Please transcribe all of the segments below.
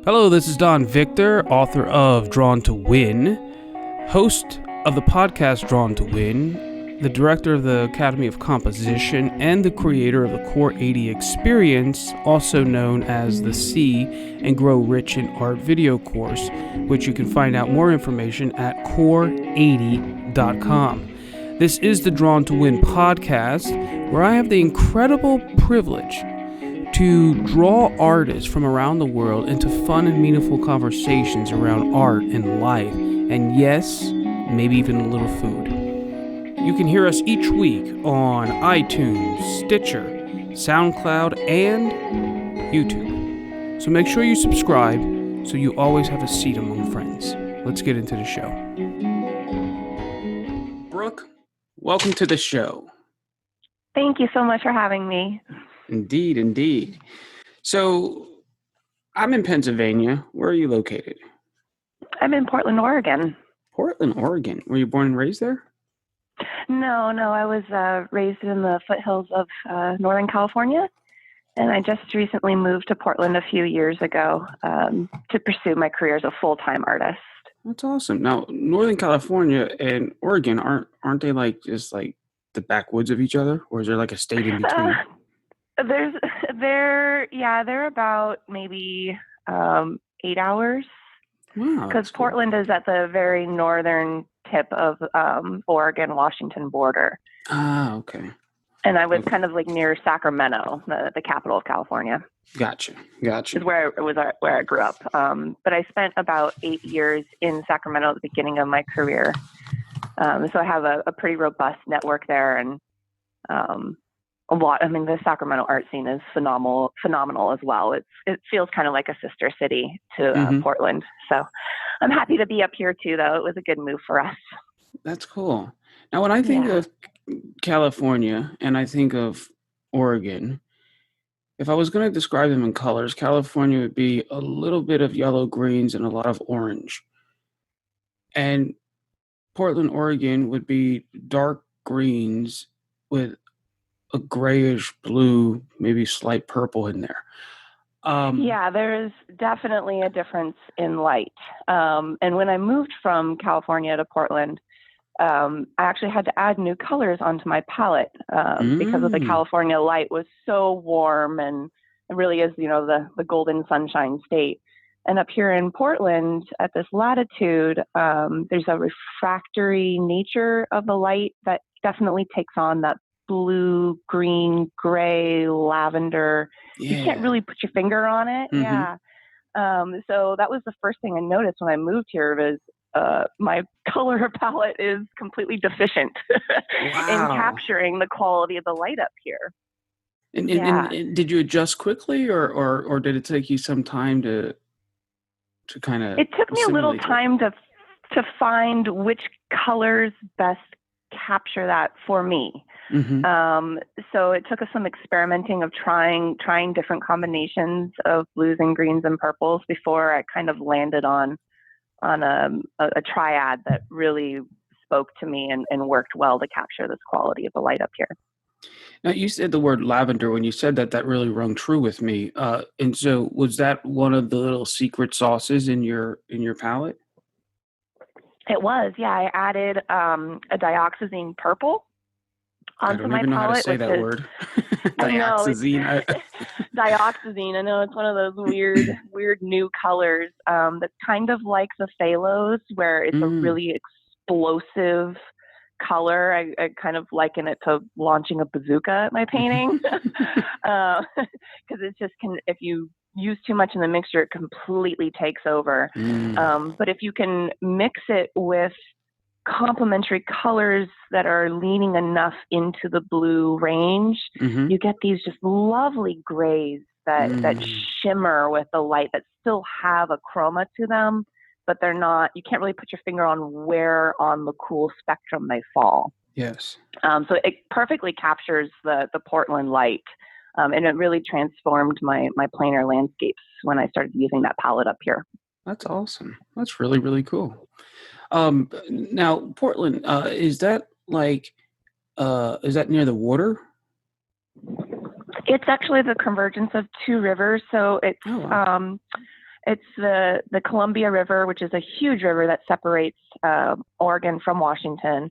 Hello, this is Don Victor, author of Drawn to Win, host of the podcast Drawn to Win, the director of the Academy of Composition, and the creator of the Core 80 Experience, also known as the See and Grow Rich in Art video course, which you can find out more information at core80.com. This is the Drawn to Win podcast, where I have the incredible privilege to draw artists from around the world into fun and meaningful conversations around art and life, and yes, maybe even a little food. You can hear us each week on iTunes, Stitcher, SoundCloud, and YouTube. So make sure you subscribe so you always have a seat among friends. Let's get into the show. Brooke, welcome to the show. Thank you so much for having me. Indeed, indeed. So, I'm in Pennsylvania. Where are you located? I'm in Portland, Oregon. Portland, Oregon. Were you born and raised there? No, I was raised in the foothills of Northern California, and I just recently moved to Portland a few years ago to pursue my career as a full-time artist. That's awesome. Now, Northern California and Oregon, aren't they like just like the backwoods of each other, or is there like a state in between? They're about maybe 8 hours. Wow. Because Cool. Portland is at the very northern tip of Oregon-Washington border. Ah, okay. And I was kind of like near Sacramento, the capital of California. Gotcha. Is where I grew up. But I spent about 8 years in Sacramento at the beginning of my career. So I have a pretty robust network there, and the Sacramento art scene is phenomenal as well. It feels kind of like a sister city to Portland. So I'm happy to be up here too, though. It was a good move for us. That's cool. Now, when I think of California and I think of Oregon, if I was going to describe them in colors, California would be a little bit of yellow greens and a lot of orange. And Portland, Oregon would be dark greens with a grayish blue, maybe slight purple in there. There is definitely a difference in light. And when I moved from California to Portland, I actually had to add new colors onto my palette because of the California light was so warm, and it really is, the golden sunshine state. And up here in Portland at this latitude, there's a refractory nature of the light that definitely takes on that blue, green, gray, lavender. Yeah. You can't really put your finger on it. Yeah. So that was the first thing I noticed when I moved here was my color palette is completely deficient in capturing the quality of the light up here. And did you adjust quickly, or did it take you some time to kind of? It took me a little time to find which colors best capture that for me. So it took us some experimenting of trying different combinations of blues and greens and purples before I kind of landed on a triad that really spoke to me and worked well to capture this quality of the light up here. Now, you said the word lavender. When you said that really rung true with me. And so was that one of the little secret sauces in your palette? It was, yeah. I added a dioxazine purple onto my palette. I don't even know how to say that word. Dioxazine. Dioxazine. I know it's one of those weird new colors that's kind of like the phthalos, where it's a really explosive color. I kind of liken it to launching a bazooka at my painting because it just can, if you use too much in the mixture, it completely takes over. But if you can mix it with complementary colors that are leaning enough into the blue range, you get these just lovely grays that shimmer with the light, that still have a chroma to them, but they're not, you can't really put your finger on where on the cool spectrum they fall. Yes. So it perfectly captures the Portland light. And it really transformed my planar landscapes when I started using that palette up here. That's awesome. That's really, really cool. Now, Portland, is that near the water? It's actually the convergence of two rivers. So it's It's the Columbia River, which is a huge river that separates Oregon from Washington,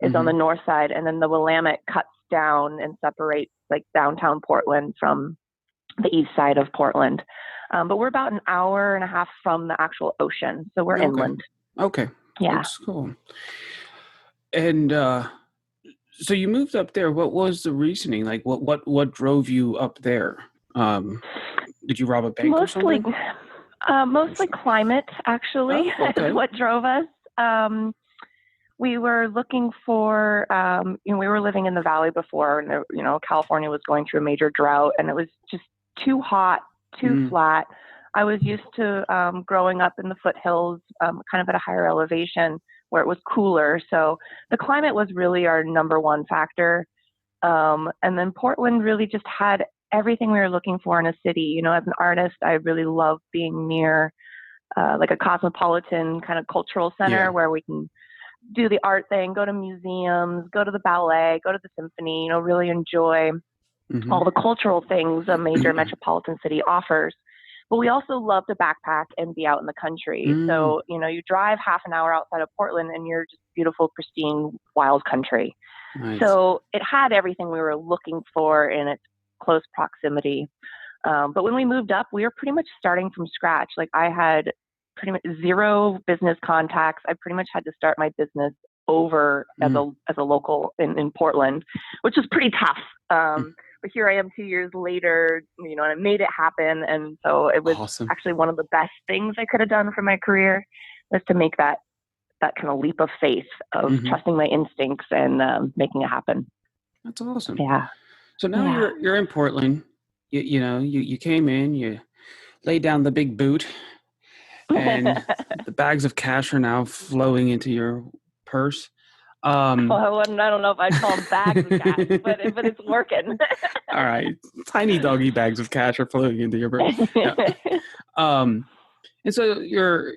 is on the north side, and then the Willamette cuts down and separates like downtown Portland from the east side of Portland. But we're about an hour and a half from the actual ocean, so we're inland. Okay. Yeah. That's cool. And so you moved up there. What was the reasoning? Like, what drove you up there? Did you rob a bank or something? Mostly climate, actually, is what drove us. We were looking for, we were living in the valley before, and California was going through a major drought, and it was just too hot, too flat. I was used to growing up in the foothills, kind of at a higher elevation where it was cooler. So the climate was really our number one factor. And then Portland really just had everything we were looking for in a city. As an artist, I really love being near like a cosmopolitan kind of cultural center where we can do the art thing, go to museums, go to the ballet, go to the symphony, really enjoy all the cultural things a major metropolitan city offers. But we also love to backpack and be out in the country. So, you drive half an hour outside of Portland and you're just beautiful, pristine, wild country. Nice. So it had everything we were looking for in its close proximity. But when we moved up, we were pretty much starting from scratch. Like I had pretty much zero business contacts. I pretty much had to start my business over as a local in Portland, which was pretty tough. But here I am 2 years later, and I made it happen. And so it was actually one of the best things I could have done for my career, was to make that kind of leap of faith of trusting my instincts and making it happen. That's awesome. Yeah. So now you're in Portland. You came in, you laid down the big boot, and the bags of cash are now flowing into your purse. I don't know if I'd call them bags of cash, but it's working. All right. Tiny doggy bags of cash are flowing into your purse. Yeah. And so you're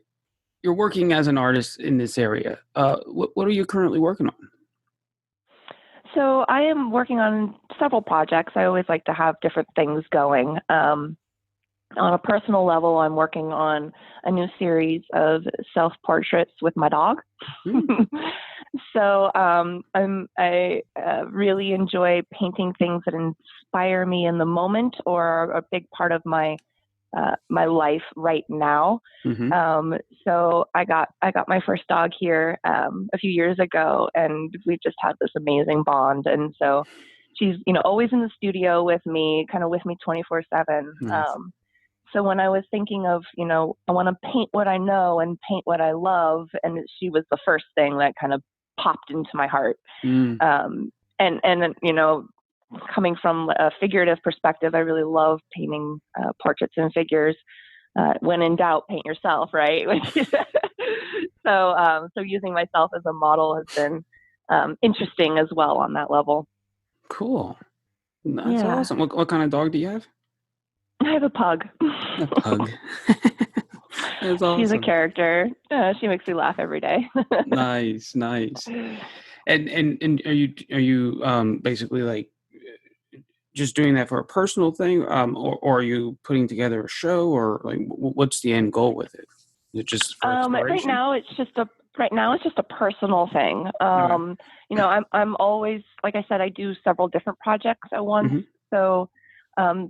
working as an artist in this area. What are you currently working on? So I am working on several projects. I always like to have different things going. On a personal level, I'm working on a new series of self-portraits with my dog. So I really enjoy painting things that inspire me in the moment or are a big part of my life right now. So I got my first dog here a few years ago, and we've just had this amazing bond. And so she's always in the studio with me, kind of with me 24/7. Nice. So when I was thinking of, I want to paint what I know and paint what I love, and she was the first thing that kind of popped into my heart. And coming from a figurative perspective, I really love painting portraits and figures. When in doubt, paint yourself, right? So using myself as a model has been interesting as well on that level. Cool. That's awesome. What kind of dog do you have? I have a pug. A pug. That's awesome. She's a character. She makes me laugh every day. Nice. And are you basically like just doing that for a personal thing, or are you putting together a show, or like what's the end goal with it? Is it just for exploration? Right now it's just a personal thing. I'm always, like I said, I do several different projects at once. So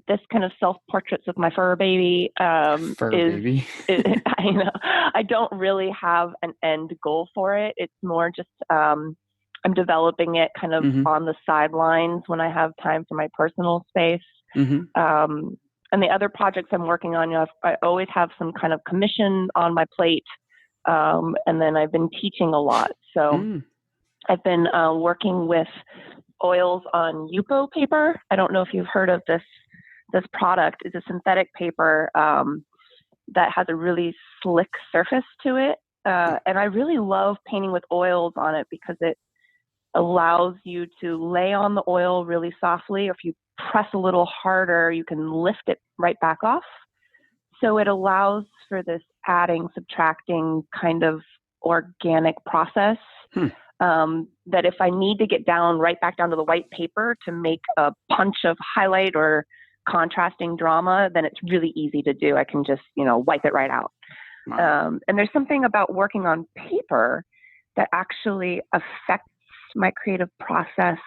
this kind of self-portraits with my fur baby baby. I know I don't really have an end goal for it. It's more just I'm developing it kind of on the sidelines when I have time for my personal space. And the other projects I'm working on, I always have some kind of commission on my plate. And then I've been teaching a lot. So I've been working with oils on Yupo paper. I don't know if you've heard of this product. It's a synthetic paper that has a really slick surface to it. And I really love painting with oils on it because it allows you to lay on the oil really softly. If you press a little harder, you can lift it right back off. So it allows for this adding, subtracting kind of organic process. That if I need to get right back down to the white paper to make a punch of highlight or contrasting drama, then it's really easy to do. I can just, wipe it right out. Wow. And there's something about working on paper that actually affects my creative process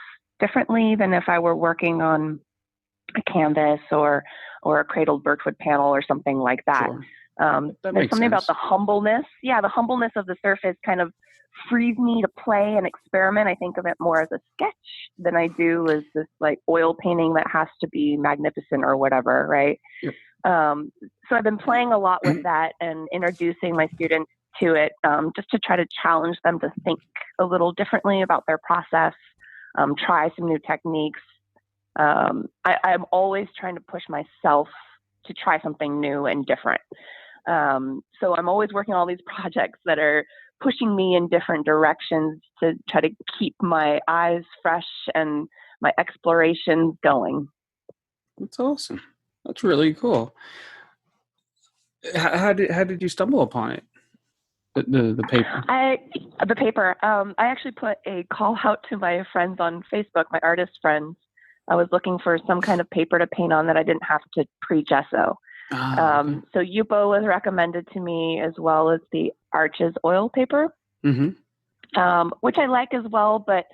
differently than if I were working on a canvas or a cradled birchwood panel or something like that. Sure. That There's makes something about sense. the humbleness. Yeah, the humbleness of the surface kind of frees me to play and experiment. I think of it more as a sketch than I do as this like oil painting that has to be magnificent or whatever, right? Yep. So I've been playing a lot with that and introducing my students to it, just to try to challenge them to think a little differently about their process, try some new techniques. I'm always trying to push myself to try something new and different. So I'm always working on all these projects that are pushing me in different directions to try to keep my eyes fresh and my explorations going. That's awesome. That's really cool. How did you stumble upon it? The paper. The paper. I actually put a call out to my friends on Facebook, my artist friends. I was looking for some kind of paper to paint on that I didn't have to pre-gesso. Okay. So Yupo was recommended to me, as well as the Arches oil paper, which I like as well, but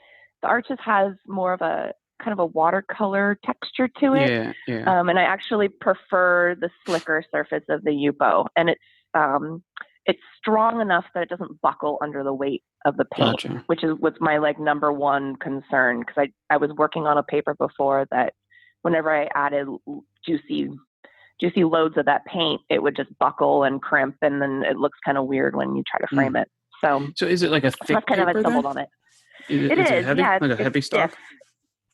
the Arches has more of a kind of a watercolor texture to it. Yeah. And I actually prefer the slicker surface of the Yupo, and it's strong enough that it doesn't buckle under the weight of the paint, Gotcha. which is what's my like number one concern, because I was working on a paper before that whenever I added juicy loads of that paint, it would just buckle and crimp, and then it looks kind of weird when you try to frame it. So is it like a thick that's kind paper of I stumbled then? on it. Is It it is, heavy? yeah. Like a heavy Stiff. stock?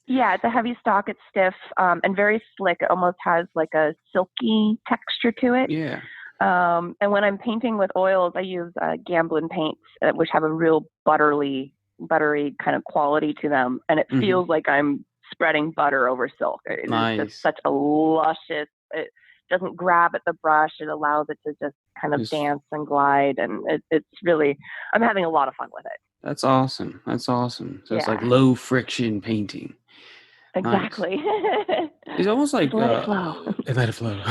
Yeah, it's a heavy stock. It's stiff, and very slick. It almost has like a silky texture to it. Yeah. And when I'm painting with oils, I use Gamblin paints, which have a real buttery kind of quality to them, and it feels like I'm spreading butter over silk. It is just such a luscious. It doesn't grab at the brush. It allows it to just kind of dance and glide, and it's really. I'm having a lot of fun with it. That's awesome. So it's like low friction painting. Exactly. Nice. It's almost like let it flow. Let it flow.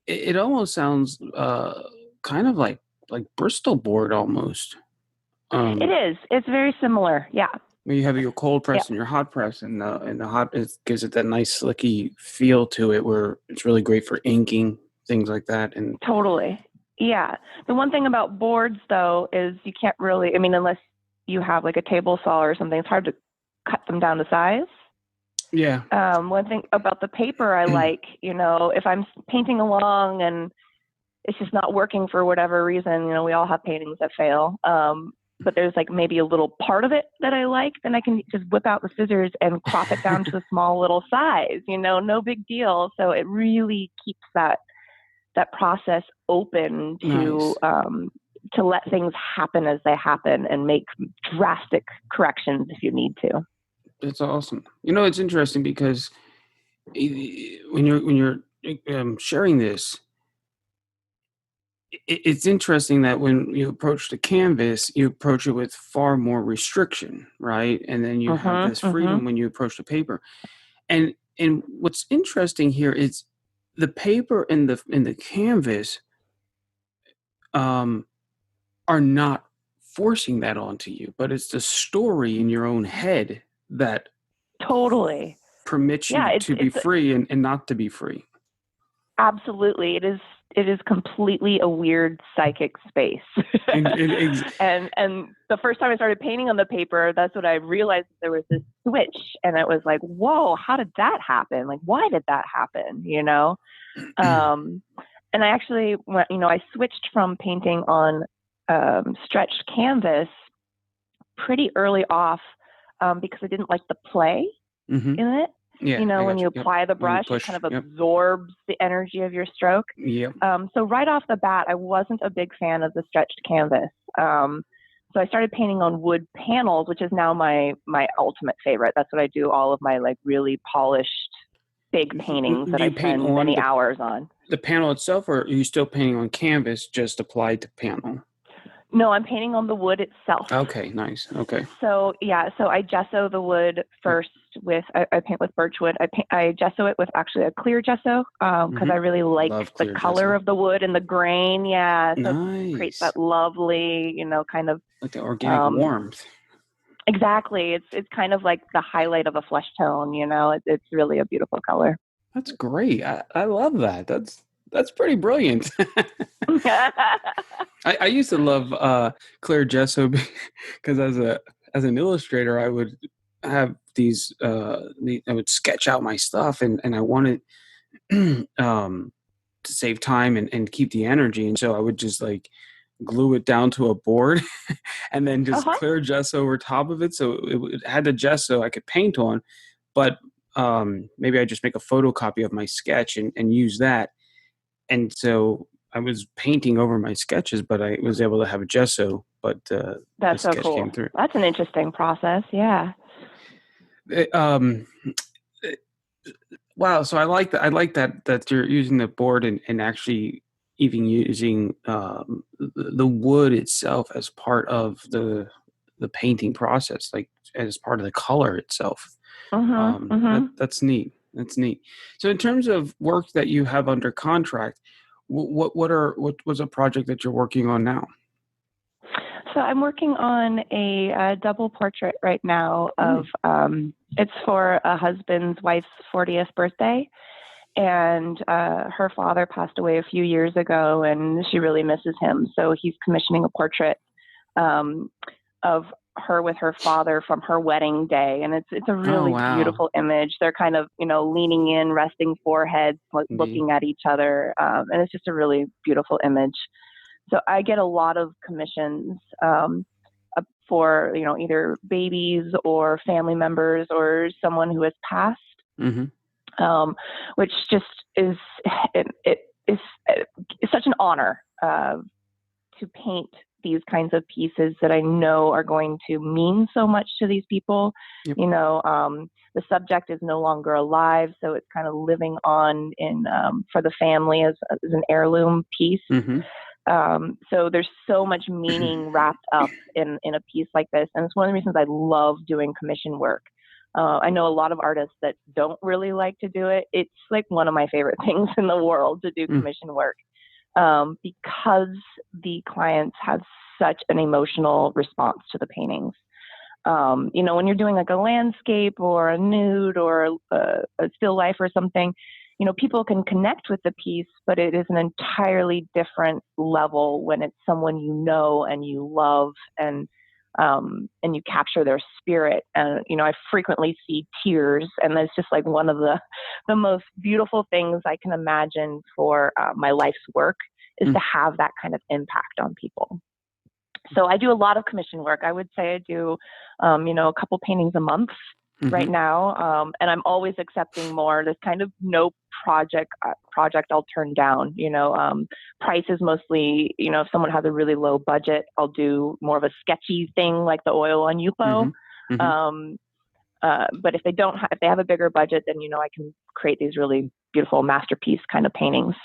It almost sounds kind of like Bristol board almost. It is. It's very similar. Yeah. Where you have your cold press and your hot press, and the hot gives it that nice slicky feel to it, where it's really great for inking, things like that. And totally. Yeah. The one thing about boards, though, is you can't really, unless you have like a table saw or something, it's hard to cut them down to size. Yeah. One thing about the paper I like, if I'm painting along and it's just not working for whatever reason, we all have paintings that fail. But there's like maybe a little part of it that I like, then I can just whip out the scissors and crop it down to a small little size, no big deal. So it really keeps that process open to let things happen as they happen and make drastic corrections if you need to. That's awesome. It's interesting because when you're sharing this, it's interesting that when you approach the canvas, you approach it with far more restriction, right? And then you have this freedom when you approach the paper. And what's interesting here is the paper and the canvas are not forcing that onto you, but it's the story in your own head that totally permits you to be free and not to be free. Absolutely. It is completely a weird psychic space. And the first time I started painting on the paper, that's what I realized, there was this switch, and it was like, whoa, how did that happen? Like, why did that happen? And I actually, I switched from painting on stretched canvas pretty early off because I didn't like the play in it. Yeah, when you apply the brush, it kind of absorbs the energy of your stroke. So right off the bat, I wasn't a big fan of the stretched canvas. So I started painting on wood panels, which is now my ultimate favorite. That's what I do all of my like really polished big paintings that I spend many hours on. The panel itself, or are you still painting on canvas just applied to panel? No, I'm painting on the wood itself. Okay, nice. Okay. So yeah, so I gesso the wood first with I paint with birchwood. I gesso it with actually a clear gesso because I really like Love the clear color gesso. of the wood and the grain. Yeah, so it creates Nice. that lovely, kind of Like the organic um, warmth. exactly. It's kind of like the highlight of a flesh tone. It's really a beautiful color. That's great. I love that. That's pretty brilliant. I used to love Claire Gesso because as an illustrator, I would have I would sketch out my stuff, and I wanted to save time and keep the energy, and so I would just like glue it down to a board and then just Uh-huh. clear gesso over top of it, so it had the gesso I could paint on, but maybe I just make a photocopy of my sketch and use that. And so I was painting over my sketches, but I was able to have a gesso, but the That's so sketch came cool. through. That's an interesting process. Yeah. It, it- wow. So I like that. I like that you're using the board and actually even using the wood itself as part of the painting process, like as part of the color itself. Mhm. Mhm. That's neat. That's neat. So in terms of work that you have under contract, what was a project that you're working on now? So I'm working on a double portrait right now of Mm, it's for a husband's wife's 40th birthday, and her father passed away a few years ago, and she really misses him. So he's commissioning a portrait um, of her with her father from her wedding day, and it's a oh really wow. beautiful image. They're kind of leaning in, resting foreheads, Neat. looking at each other, and it's just a really beautiful image. So I get a lot of commissions for either babies or family members or someone who has passed, Hmm. which just is it is it's such an honor to paint these kinds of pieces that I know are going to mean so much to these people. Yep. The subject is no longer alive, so it's kind of living on in for the family as an heirloom piece. Hmm. So there's so much meaning wrapped up in a piece like this, and it's one of the reasons I love doing commission work. I know a lot of artists that don't really like to do it. It's like one of my favorite things in the world to do Mm, commission work because the clients have such an emotional response to the paintings. When you're doing like a landscape or a nude or a still life or something, people can connect with the piece, but it is an entirely different level when it's someone you know and you love and you capture their spirit. And I frequently see tears, and that's just like one of the most beautiful things I can imagine for my life's work is mm, to have that kind of impact on people. So I do a lot of commission work. I would say I do, a couple paintings a month right mhm, now, and I'm always accepting more. There's kind of no project I'll turn down. Price is mostly, if someone has a really low budget, I'll do more of a sketchy thing like the oil on Yupo. mhm, mhm. Um, but if they have a bigger budget, then I can create these really beautiful masterpiece kind of paintings.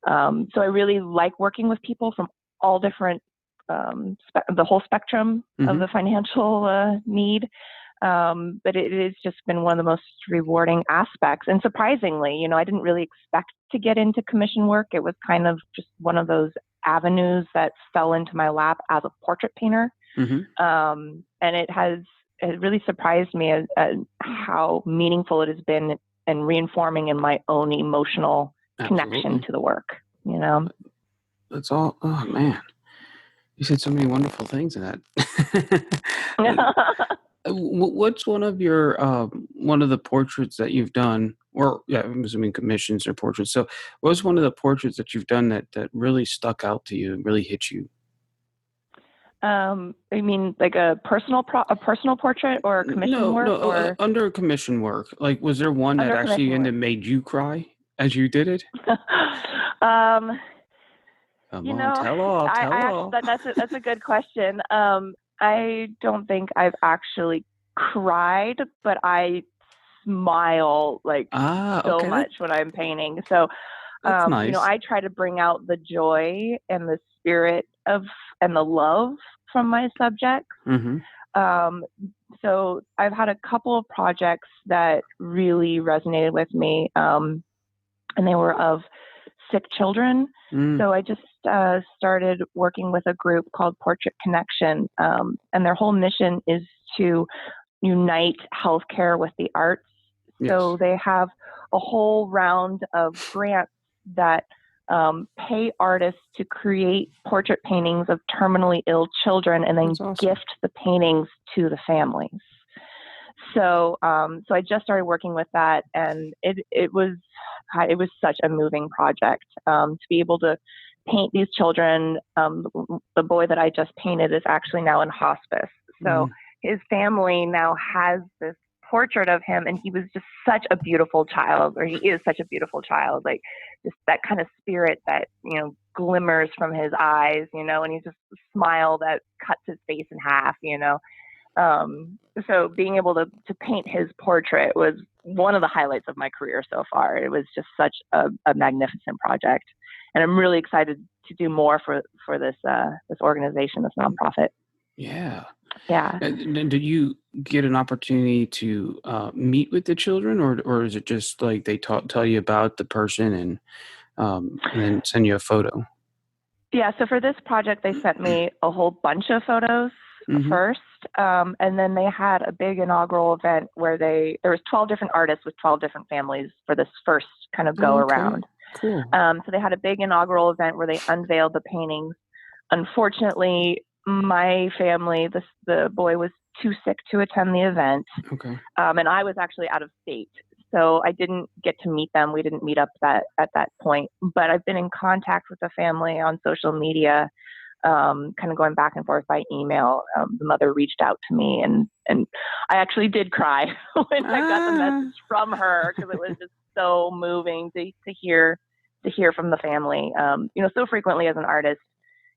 So I really like working with people from all different, the whole spectrum of Mhm. the financial need. But it has just been one of the most rewarding aspects. And surprisingly, I didn't really expect to get into commission work. It was kind of just one of those avenues that fell into my lap as a portrait painter. Mhm. And it really surprised me as how meaningful it has been and reinforming in my own emotional connection Absolutely. to the work. That's all. Oh man, you said so many wonderful things in that. What's one of the portraits that you've done, or yeah, I'm assuming commissions or portraits. So, what's one of the portraits that you've done that really stuck out to you and really hit you? I mean, like a personal portrait or commission No, no, work or under commission work. Like, was there one that under actually commission ended work. made you cry as you did it? um, Come you on, know, tell all, I tell actually all. that's a good question. I don't think I've actually cried, but I smile like Ah, so okay, much when I'm painting. So that's nice. I try to bring out the joy and the spirit of and the love from my subjects. Mm-hmm. Um, so I've had a couple of projects that really resonated with me, and they were of sick children. Mm. So I just started working with a group called Portrait Connection, and their whole mission is to unite healthcare with the arts. Yes. So they have a whole round of grants that pay artists to create portrait paintings of terminally ill children and then That's awesome. gift the paintings to the families. So, so I just started working with that, and it was such a moving project to be able to paint these children. The boy that I just painted is actually now in hospice, so his family now has this portrait of him, and he was just such a beautiful child, or he is such a beautiful child, like just that kind of spirit that glimmers from his eyes, and he's just a smile that cuts his face in half, so being able to paint his portrait was one of the highlights of my career so far. It was just such a magnificent project, and I'm really excited to do more for this organization, this nonprofit. Yeah. Yeah. And did you get an opportunity to meet with the children, or is it just like they tell you about the person and then send you a photo? Yeah. So for this project, they sent me a whole bunch of photos first, and then they had a big inaugural event where there was 12 different artists with 12 different families for this first kind of go around. Cool. So they had a big inaugural event where they unveiled the paintings. Unfortunately, my family, the boy was too sick to attend the event. Okay. And I was actually out of state, so I didn't get to meet them. We didn't meet up at that point. But I've been in contact with the family on social media, kind of going back and forth by email. The mother reached out to me, and I actually did cry when I got the message from her, because it was just so moving to hear from the family. So frequently as an artist,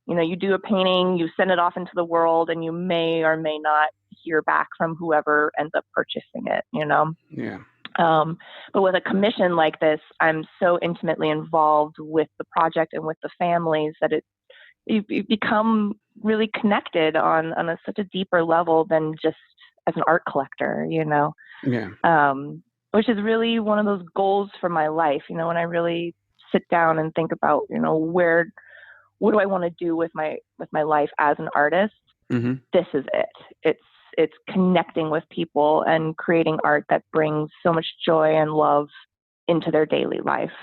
you do a painting, you send it off into the world, and you may or may not hear back from whoever ends up purchasing it, Yeah. But with a commission like this, I'm so intimately involved with the project and with the families that you become really connected on such a deeper level than just as an art collector, Yeah. Which is really one of those goals for my life. When I really sit down and think about, what do I want to do with my life as an artist? Mm-hmm. This is it. It's connecting with people and creating art that brings so much joy and love into their daily life.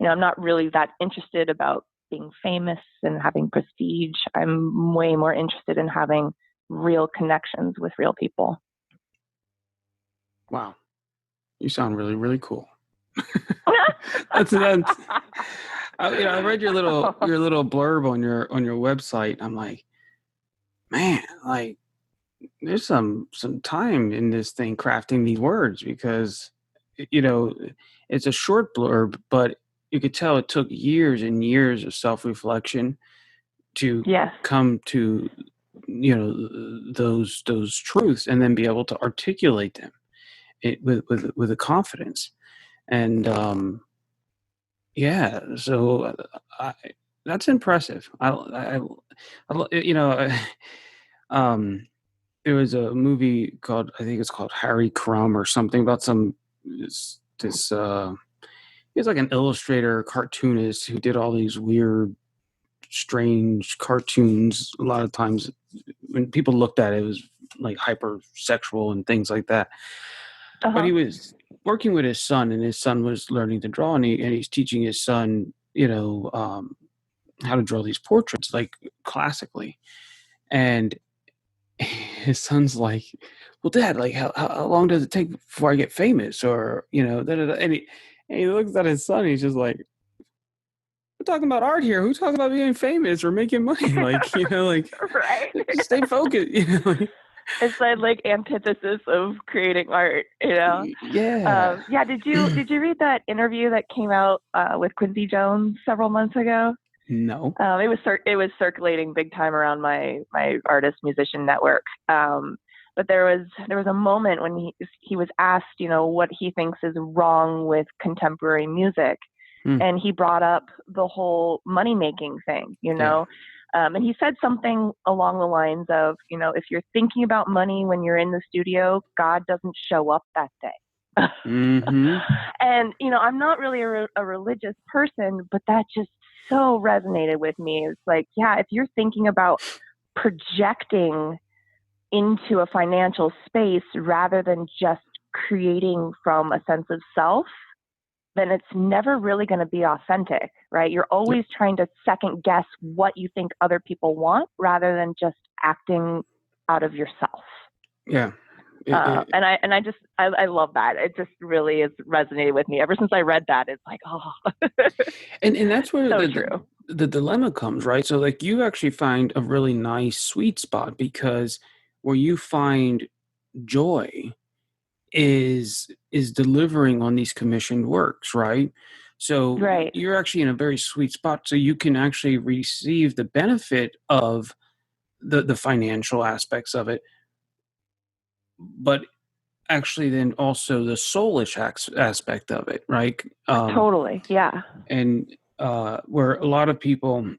I'm not really that interested about being famous and having prestige. I'm way more interested in having real connections with real people. Wow. You sound really, really cool. that's I read your little blurb on your website. I'm like, man, like there's some time in this thing crafting these words, because it's a short blurb, but you could tell it took years and years of self-reflection to come to those truths, and then be able to articulate them with a confidence. And so that's impressive. There was a movie called, I think it's called Harry Crumb or something, about this he's like an illustrator, cartoonist who did all these weird, strange cartoons. A lot of times when people looked at it, it was like hypersexual and things like that. But he was working with his son, and his son was learning to draw, and he's teaching his son, how to draw these portraits like classically. And his son's like, "Well, Dad, like how long does it take before I get famous?" Or da, da, da. And he looks at his son, and he's just like, "We're talking about art here. Who's talking about being famous or making money? Like, right? Just stay focused." It's like antithesis of creating art, Yeah. Yeah. Did you read that interview that came out with Quincy Jones several months ago? No. It was circulating big time around my artist musician network. But there was a moment when he was asked, what he thinks is wrong with contemporary music, and he brought up the whole money making thing. And he said something along the lines of, if you're thinking about money when you're in the studio, God doesn't show up that day. Mm-hmm. And, I'm not really a religious person, but that just so resonated with me. It's like, yeah, if you're thinking about projecting into a financial space rather than just creating from a sense of self, then it's never really going to be authentic, right? You're Yep. always trying to second guess what you think other people want rather than just acting out of yourself. Yeah. I love that. It just really has resonated with me ever since I read that. It's like, oh, and that's where so the, true. the dilemma comes, right? So like you actually find a really nice sweet spot because where you find joy is delivering on these commissioned works, right? So Right. you're actually in a very sweet spot so you can actually receive the benefit of the financial aspects of it, but actually then also the soulish aspect of it, right? Totally. Yeah. And where a lot of people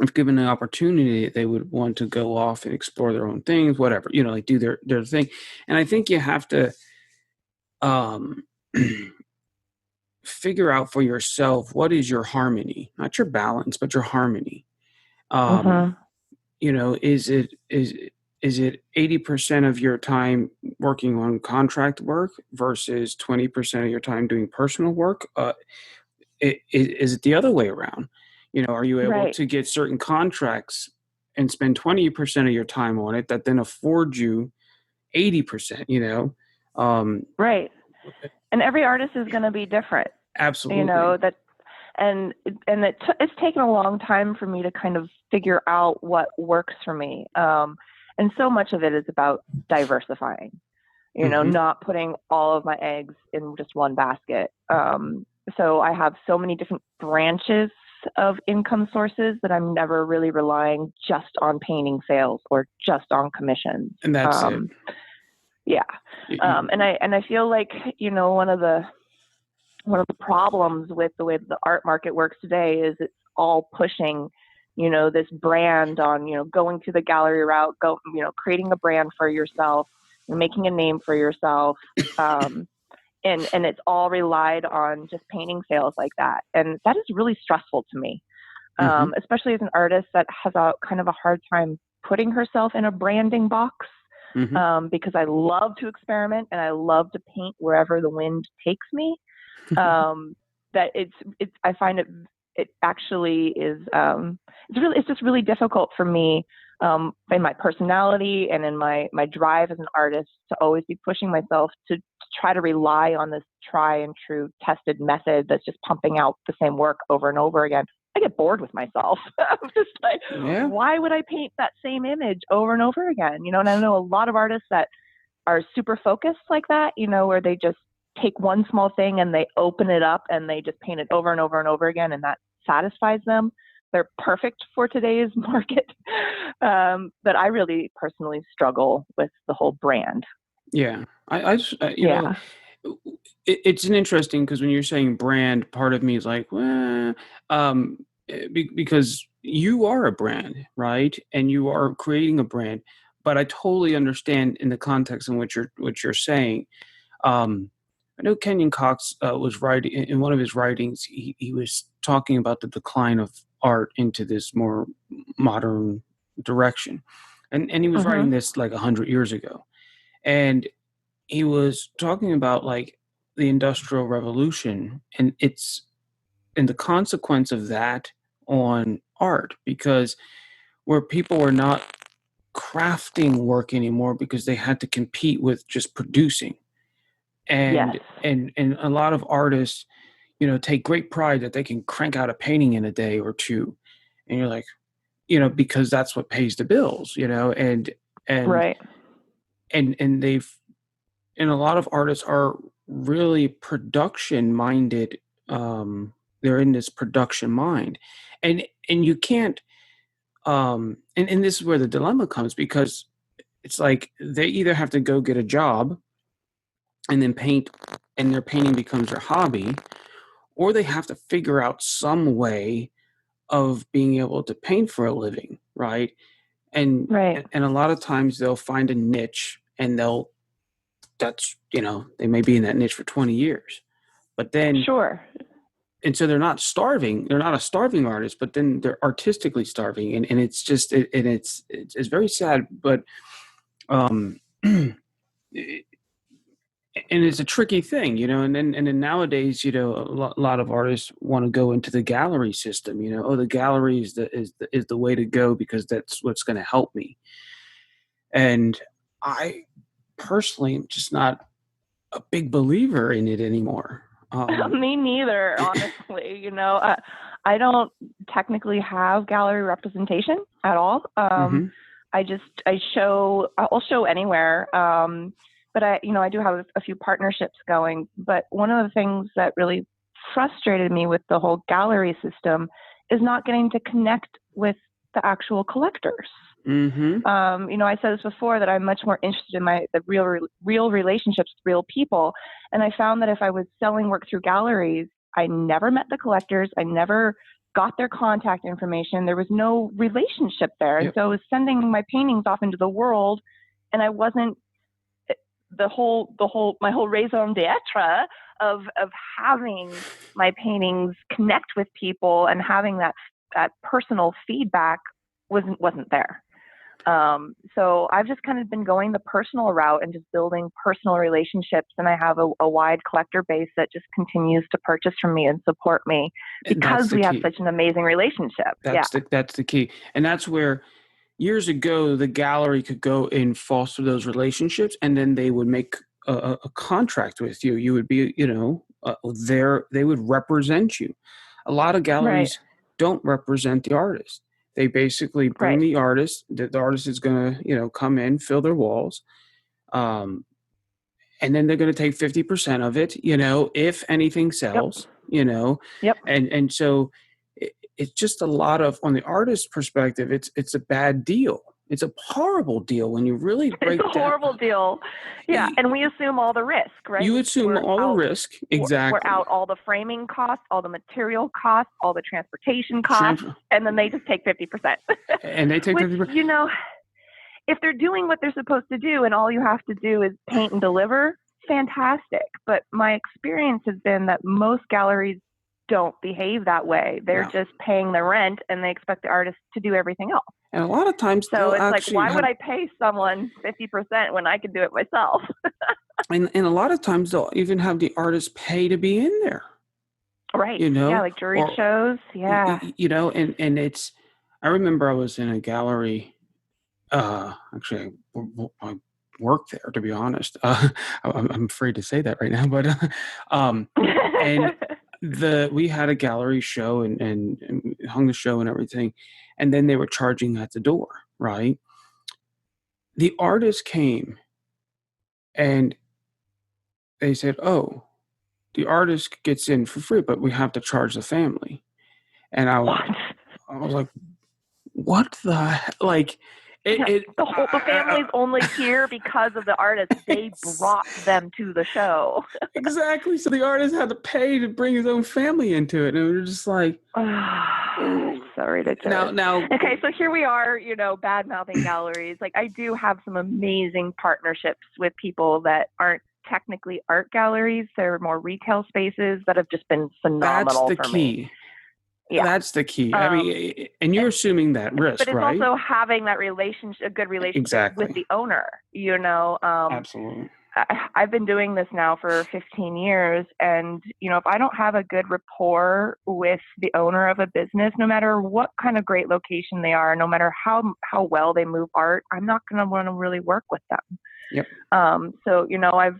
if given the opportunity, they would want to go off and explore their own things, whatever, like do their thing. And I think you have to um, figure out for yourself what is your harmony, not your balance, but your harmony. Um, Mm-hmm. is it 80% of your time working on contract work versus 20% of your time doing personal work? Is it the other way around? Are you able Right. to get certain contracts and spend 20% of your time on it that then afford you 80%, Right. And every artist is going to be different, Absolutely. that, and it's taken a long time for me to kind of figure out what works for me. And so much of it is about diversifying, Hmm. not putting all of my eggs in just one basket. So I have so many different branches of income sources that I'm never really relying just on painting sales or just on commissions. And that's it. Yeah. You, And I feel like, one of the problems with the way that the art market works today is it's all pushing, this brand on, going to the gallery route, creating a brand for yourself, making a name for yourself. And it's all relied on just painting sales like that. And that is really stressful to me, hmm especially as an artist that has a kind of a hard time putting herself in a branding box. hmm Because I love to experiment and I love to paint wherever the wind takes me. That I find it actually is, it's just really difficult for me, in my personality and in my drive as an artist to always be pushing myself to try to rely on this try and true tested method that's just pumping out the same work over and over again. I get bored with myself. I'm just like, Yeah. why would I paint that same image over and over again? And I know a lot of artists that are super focused like that, where they just take one small thing and they open it up and they just paint it over and over and over again, and that satisfies them. They're perfect for today's market. But I really personally struggle with the whole brand. Yeah. I just, Yeah. it's an interesting because when you're saying brand, part of me is like, well, because you are a brand, right? And you are creating a brand. But I totally understand in the context in which you're saying. Um, I know Kenyon Cox was writing in one of his writings. He was talking about the decline of art into this more modern direction, and he was writing Mhm. this like 100 years ago, and he was talking about like the Industrial Revolution and the consequence of that on art because where people were not crafting work anymore because they had to compete with just producing Yes. and a lot of artists take great pride that they can crank out a painting in a day or two and you're like because that's what pays the bills and Right. and they've and a lot of artists are really production minded. They're in this production mind and you can't and this is where the dilemma comes because it's like they either have to go get a job and then paint and their painting becomes their hobby or they have to figure out some way of being able to paint for a living, right? And Right. and a lot of times they'll find a niche and they may be in that niche for 20 years. But then Sure. and so they're not starving. They're not a starving artist, but then they're artistically starving, and it's just it's very sad. But and it's a tricky thing, and then nowadays, a lot of artists want to go into the gallery system. The gallery is the way to go because that's what's going to help me. And I personally am just not a big believer in it anymore. Me neither, honestly. I don't technically have gallery representation at all. Mm-hmm. I'll show anywhere. But I do have a few partnerships going. But one of the things that really frustrated me with the whole gallery system is not getting to connect with the actual collectors. Mm-hmm. I said this before that I'm much more interested in the real relationships with real people. And I found that if I was selling work through galleries, I never met the collectors. I never got their contact information. There was no relationship there. Yep. And so I was sending my paintings off into the world, and I wasn't my whole raison d'etre of having my paintings connect with people and having that personal feedback wasn't there. So I've just kind of been going the personal route and just building personal relationships. And I have a wide collector base that just continues to purchase from me and support me because we have such an amazing relationship. That's the key. And that's where years ago, the gallery could go and foster those relationships, and then they would make a contract with you. You would be, they would represent you. A lot of galleries don't represent the artist. They basically bring the artist. The artist is going to, come in, fill their walls, and then they're going to take 50% of it. If anything sells. Yep. And so it's just a lot of, on the artist's perspective, it's a bad deal. It's a horrible deal when you really break down. It's a horrible deal. Yeah. And we assume all the risk, right? You assume all the risk. Exactly. We're out all the framing costs, all the material costs, all the transportation costs, and then they just take 50%. And they take 50%. If they're doing what they're supposed to do and all you have to do is paint and deliver, fantastic. But my experience has been that most galleries don't behave that way. They're just paying the rent and they expect the artist to do everything else. And a lot of times, so it's like, why would I pay someone 50% when I can do it myself? and a lot of times they'll even have the artist pay to be in there. Right. Yeah, like jury shows. Yeah. And it's, I remember I was in a gallery, actually I worked there, to be honest. I'm afraid to say that right now, but and we had a gallery show and hung the show and everything, and then they were charging at the door, right? The artist came and they said, "Oh, the artist gets in for free, but we have to charge the family." And I was like, "What the like?" The family's only here because of the artist. They brought them to the show. Exactly. So the artist had to pay to bring his own family into it. And we were just like, so ridiculous. Now, okay, so here we are, bad-mouthing galleries. Like, I do have some amazing partnerships with people that aren't technically art galleries. They're more retail spaces that have just been phenomenal for me. Yeah. That's the key. I mean, and you're assuming that risk, but it's right? also having that a good relationship with the owner, Absolutely. I've been doing this now for 15 years. And, if I don't have a good rapport with the owner of a business, no matter what kind of great location they are, no matter how well they move art, I'm not going to want to really work with them. Yep. So, I've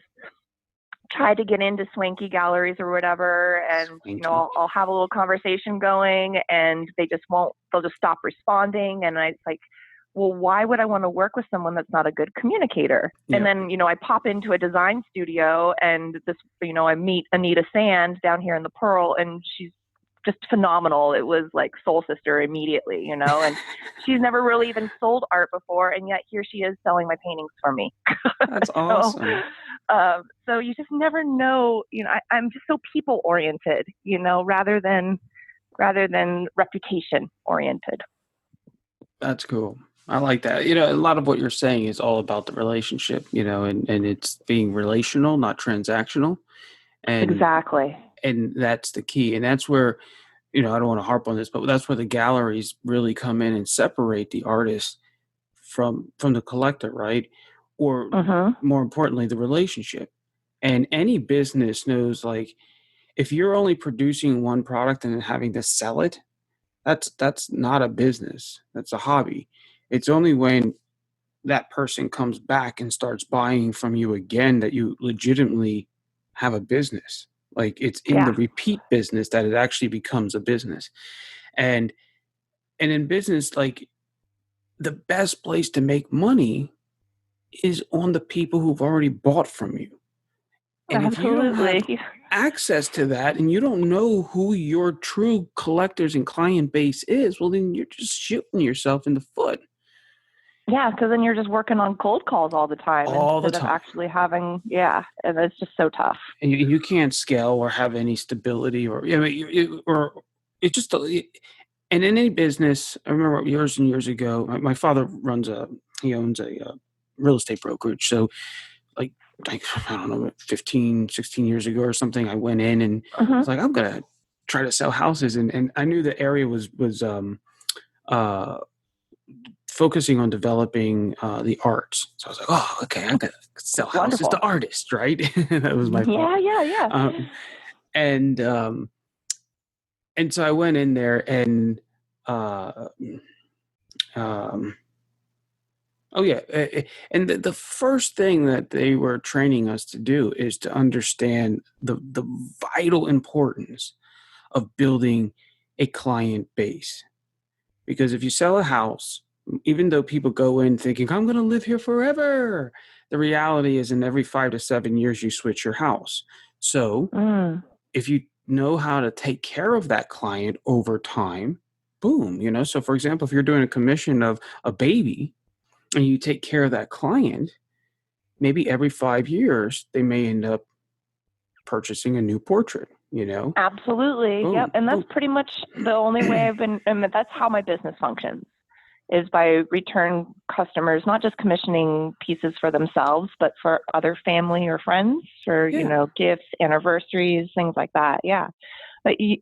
tried to get into swanky galleries or whatever, and I'll have a little conversation going, and they'll just stop responding, and it's like, well, why would I want to work with someone that's not a good communicator? Yeah. And then I pop into a design studio, and I meet Anita Sand down here in the Pearl, and she's just phenomenal. It was like soul sister immediately, and she's never really even sold art before, and yet here she is selling my paintings for me. That's awesome. So you just never know, I'm just so people oriented, rather than rather than reputation oriented. That's cool. I like that. You know, a lot of what you're saying is all about the relationship, you know, and it's being relational, not transactional. And Exactly. and that's the key. And that's where, you know, I don't want to harp on this, but that's where the galleries really come in and separate the artist from the collector, right? Or Mm-hmm. more importantly, the relationship. And any business knows, like, if you're only producing one product and then having to sell it, that's not a business. That's a hobby. It's only when that person comes back and starts buying from you again that you legitimately have a business. Like, it's in the Yeah. repeat business that it actually becomes a business. And in business, like, the best place to make money is on the people who've already bought from you. And if you don't have Absolutely. access to that and you don't know who your true collectors and client base is, well, then you're just shooting yourself in the foot Yeah, because then you're just working on cold calls all the time all the instead of time. actually having, and it's just so tough. And you can't scale or have any stability, or, you know, or it's just, and in any business, I remember years and years ago, my father he owns a real estate brokerage. So, like, I don't know, 15, 16 years ago or something, I went in and I Hmm. was like, I'm going to try to sell houses. And I knew the area was uh, focusing on developing the arts. So I was like, oh, okay, I got to sell houses to Wonderful. artists, right? That was my thought. Yeah, yeah, yeah. Um, and so I went in there and uh, um, oh yeah, and the first thing that they were training us to do is to understand the vital importance of building a client base. Because if you sell a house, even though people go in thinking, I'm going to live here forever, the reality is in every 5 to 7 years, you switch your house. So Mm. if you know how to take care of that client over time, boom, you know. So for example, if you're doing a commission of a baby and you take care of that client, maybe every 5 years, they may end up purchasing a new portrait, you know. Absolutely. Yep. Boom, And that's boom. pretty much the only way and that's how my business functions is by return customers, not just commissioning pieces for themselves, but for other family or friends for, Yeah. gifts, anniversaries, things like that. Yeah. But you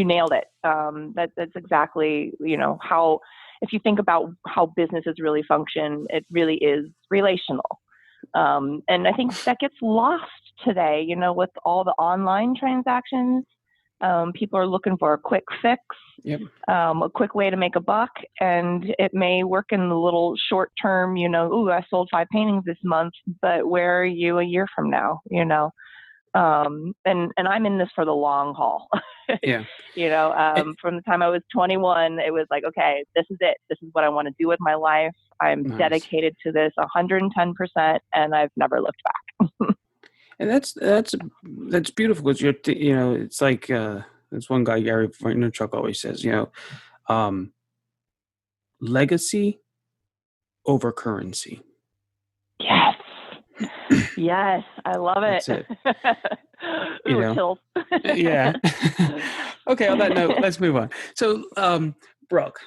nailed it. That's exactly, how, if you think about how businesses really function, it really is relational. And I think that gets lost today, with all the online transactions. People are looking for a quick fix, Yep. a quick way to make a buck, and it may work in the little short term, ooh, I sold 5 paintings this month, but where are you a year from now, and I'm in this for the long haul. Yeah. It, From the time I was 21, it was like, okay, this is it. This is what I want to do with my life. I'm nice. dedicated to this 110%, and I've never looked back. And that's beautiful because it's like there's one guy, Gary Vaynerchuk, always says, um, legacy over currency. Yes. Yes, I love it. That's it. Ooh, chills. Yeah. Okay. On that note, let's move on. So, Brooke,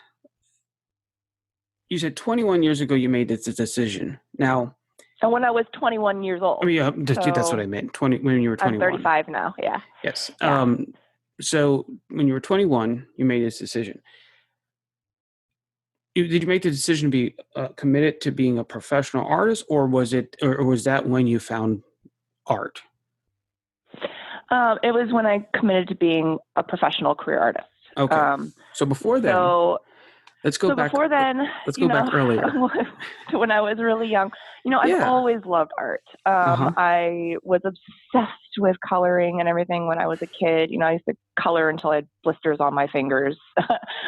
you said 21 years ago you made this decision. Now, And when I was 21 years I old. mean, that's what So I meant. When you were I'm 21. 35 now. Yeah. Yes. Yeah. So when you were 21, you made this decision. Did you make the decision to be committed to being a professional artist, or was that when you found art? It was when I committed to being a professional career artist. Okay. So before then, So let's go back. before then, Let's go back earlier. when I was really young, I've Yeah. always loved art. Uh-huh. I was obsessed with coloring and everything when I was a kid. I used to color until I had blisters on my fingers.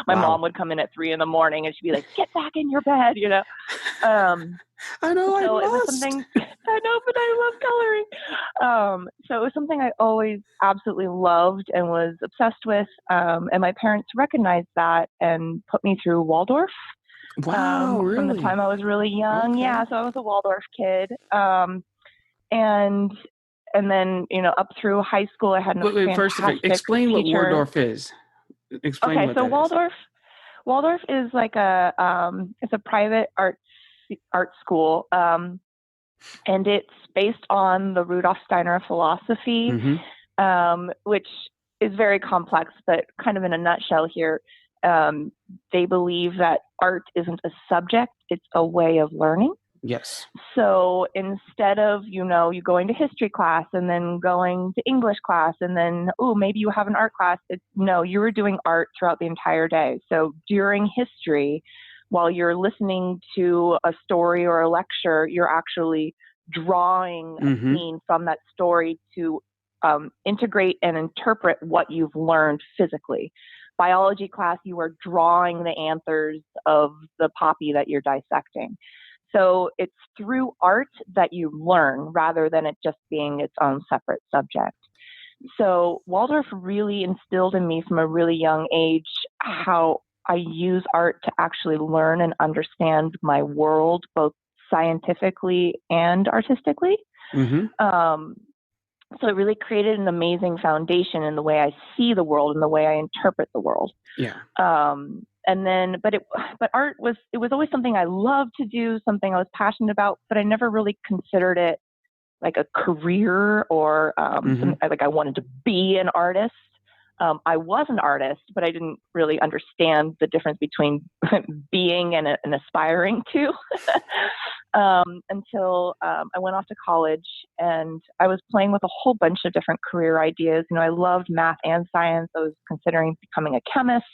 My Wow. mom would come in at 3 a.m. and she'd be like, "Get back in your bed," I know. So I it was must. something I know, but I love coloring. So it was something I always absolutely loved and was obsessed with. And my parents recognized that and put me through Waldorf. Wow. From the Really? time I was really young. Okay. Yeah, so I was a Waldorf kid. And then up through high school, I had a Wait, first, fantastic explain what teacher. Waldorf is. Explain Okay, what so that is. Waldorf is like it's a private art school, and it's based on the Rudolf Steiner philosophy, Mm-hmm. which is very complex, but kind of in a nutshell here, um, they believe that art isn't a subject; it's a way of learning. Yes. So instead of, you going to history class and then going to English class and then, oh, maybe you have an art class. No, you were doing art throughout the entire day. So during history, while you're listening to a story or a lecture, you're actually drawing a Mm-hmm. scene from that story to integrate and interpret what you've learned physically. Biology class, you are drawing the anthers of the poppy that you're dissecting. So it's through art that you learn rather than it just being its own separate subject. So Waldorf really instilled in me from a really young age how I use art to actually learn and understand my world, both scientifically and artistically. Mm-hmm. Um, so it really created an amazing foundation in the way I see the world and the way I interpret the world. Yeah. And then, but art it was always something I loved to do, something I was passionate about, but I never really considered it like a career or Mm-hmm. something like I wanted to be an artist. I was an artist, but I didn't really understand the difference between being and aspiring to until I went off to college and I was playing with a whole bunch of different career ideas. I loved math and science. I was considering becoming a chemist,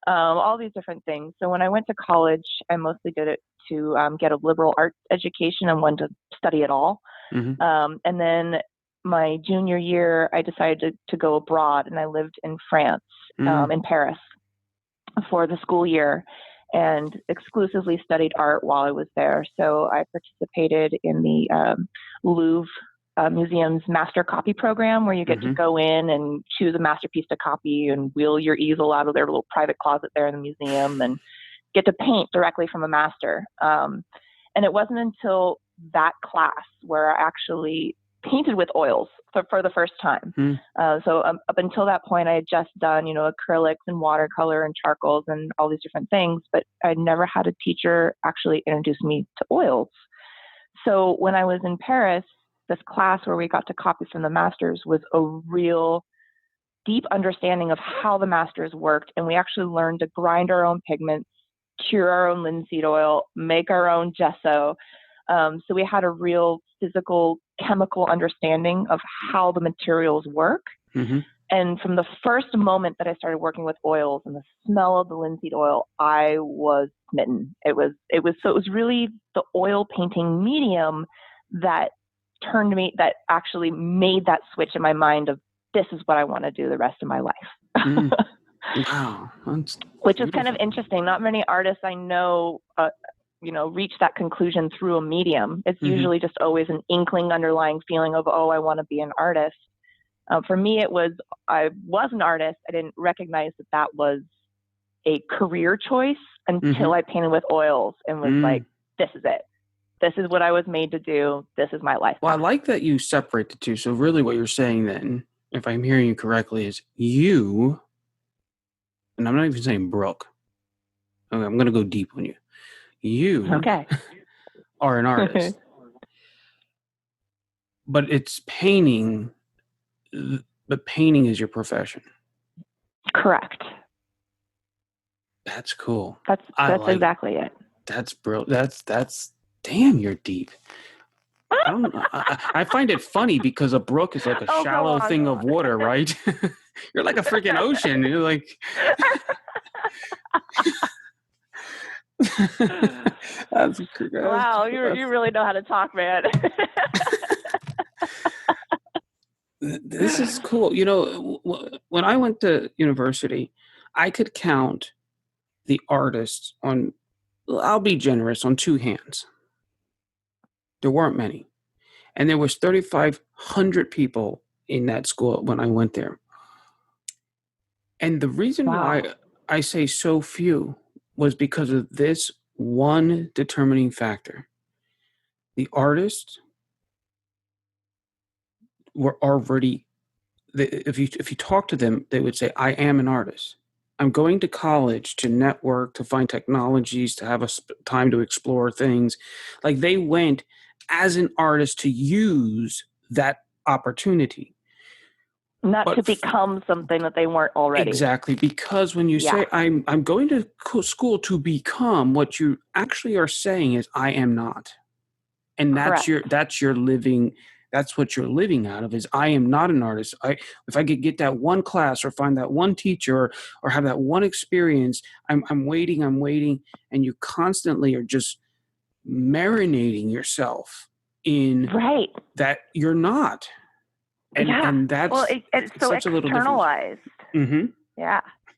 all these different things. So when I went to college, I mostly did it to get a liberal arts education and wanted to study it all. Mm-hmm. And then my junior year, I decided to go abroad, and I lived in France, Mm-hmm. in Paris, for the school year, and exclusively studied art while I was there. So I participated in the Louvre Museum's master copy program, where you get to Mm-hmm. go in and choose a masterpiece to copy and wheel your easel out of their little private closet there in the museum and get to paint directly from a master. And it wasn't until that class where I actually painted with oils for the first time. So up until that point, I had just done, acrylics and watercolor and charcoals and all these different things, but I never had a teacher actually introduce me to oils. So when I was in Paris, this class where we got to copy from the masters was a real deep understanding of how the masters worked. And we actually learned to grind our own pigments, cure our own linseed oil, make our own gesso. So we had a real physical, chemical understanding of how the materials work. Mm-hmm. And from the first moment that I started working with oils and the smell of the linseed oil, I was smitten. It was really the oil painting medium that that actually made that switch in my mind of this is what I want to do the rest of my life. Mm. Wow. That's Which is kind of beautiful. interesting. Not many artists I know, reach that conclusion through a medium. It's Mm-hmm. usually just always an inkling underlying feeling of, oh, I want to be an artist. For me, I was an artist. I didn't recognize that was a career choice Mm-hmm. until I painted with oils and was like, Mm. this is it. This is what I was made to do. This is my life Well, I path. like that you separate the two. So really what you're saying then, if I'm hearing you correctly, is you, and I'm not even saying Brooke. Okay, I'm going to go deep on you. You Okay. are an artist, but it's painting, but painting is your profession. Correct. That's cool. That's I like it. exactly it. That's brilliant. That's damn, you're deep. I don't know. I find it funny because a brook is like a Oh, go shallow on, thing go of on. water, right? You're like a freaking ocean. You're like that's Wow, that's you really know how to talk, man. this is cool. When I went to university, I could count the artists on, I'll be generous, on two hands. There weren't many. And there was 3,500 people in that school when I went there. And the reason Wow. why I say so few was because of this one determining factor. The artists were already, if you talk to them, they would say, I am an artist. I'm going to college to network, to find technologies, to have a time to explore things. Like they went as an artist to use that opportunity. Not But to become something that they weren't already. exactly, because when you say I'm going to school to become, what you actually are saying is I am not. And Correct. that's your living, that's what you're living out of, is I am not an artist. If I could get that one class or find that one teacher or have that one experience, I'm waiting, and you constantly are just marinating yourself in that you're not. And that's well, it's so such a little difference. externalized. Mm-hmm.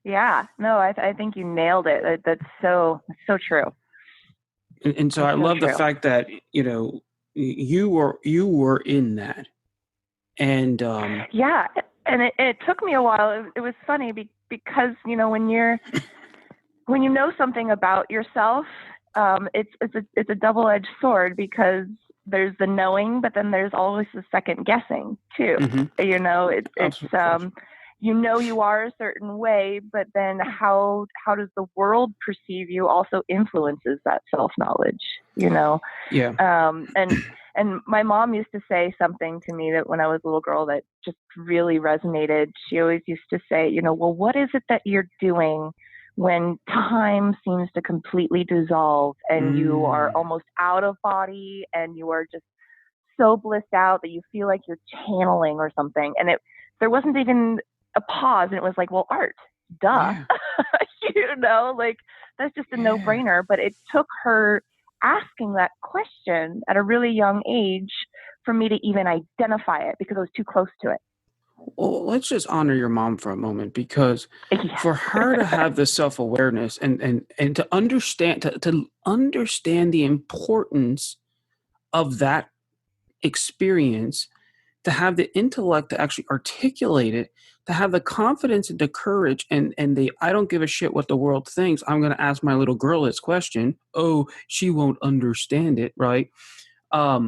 Yeah. No, I think you nailed it. That's so true. And so I love the fact that, you know, you were in that. And yeah, and it took me a while. It was funny because, you know, when you know something about yourself, it's a double-edged sword, because there's the knowing, but then there's always the second guessing too. Mm-hmm. You know, it's you know you are a certain way, but then how does the world perceive you also influences that self-knowledge, you know? Yeah. And my mom used to say something to me that when I was a little girl that just really resonated. She always used to say, you know, well, what is it that you're doing when time seems to completely dissolve and you are almost out of body and you are just so blissed out that you feel like you're channeling or something? And there wasn't even a pause, and it was like, well, art, duh. Yeah. You know, like that's just a no-brainer. But it took her asking that question at a really young age for me to even identify it, because I was too close to it. Well, let's just honor your mom for a moment, because for her to have the self-awareness and to understand to understand the importance of that experience, to have the intellect to actually articulate it, to have the confidence and the courage and the I don't give a shit what the world thinks. I'm going to ask my little girl this question. Oh, she won't understand it, right? I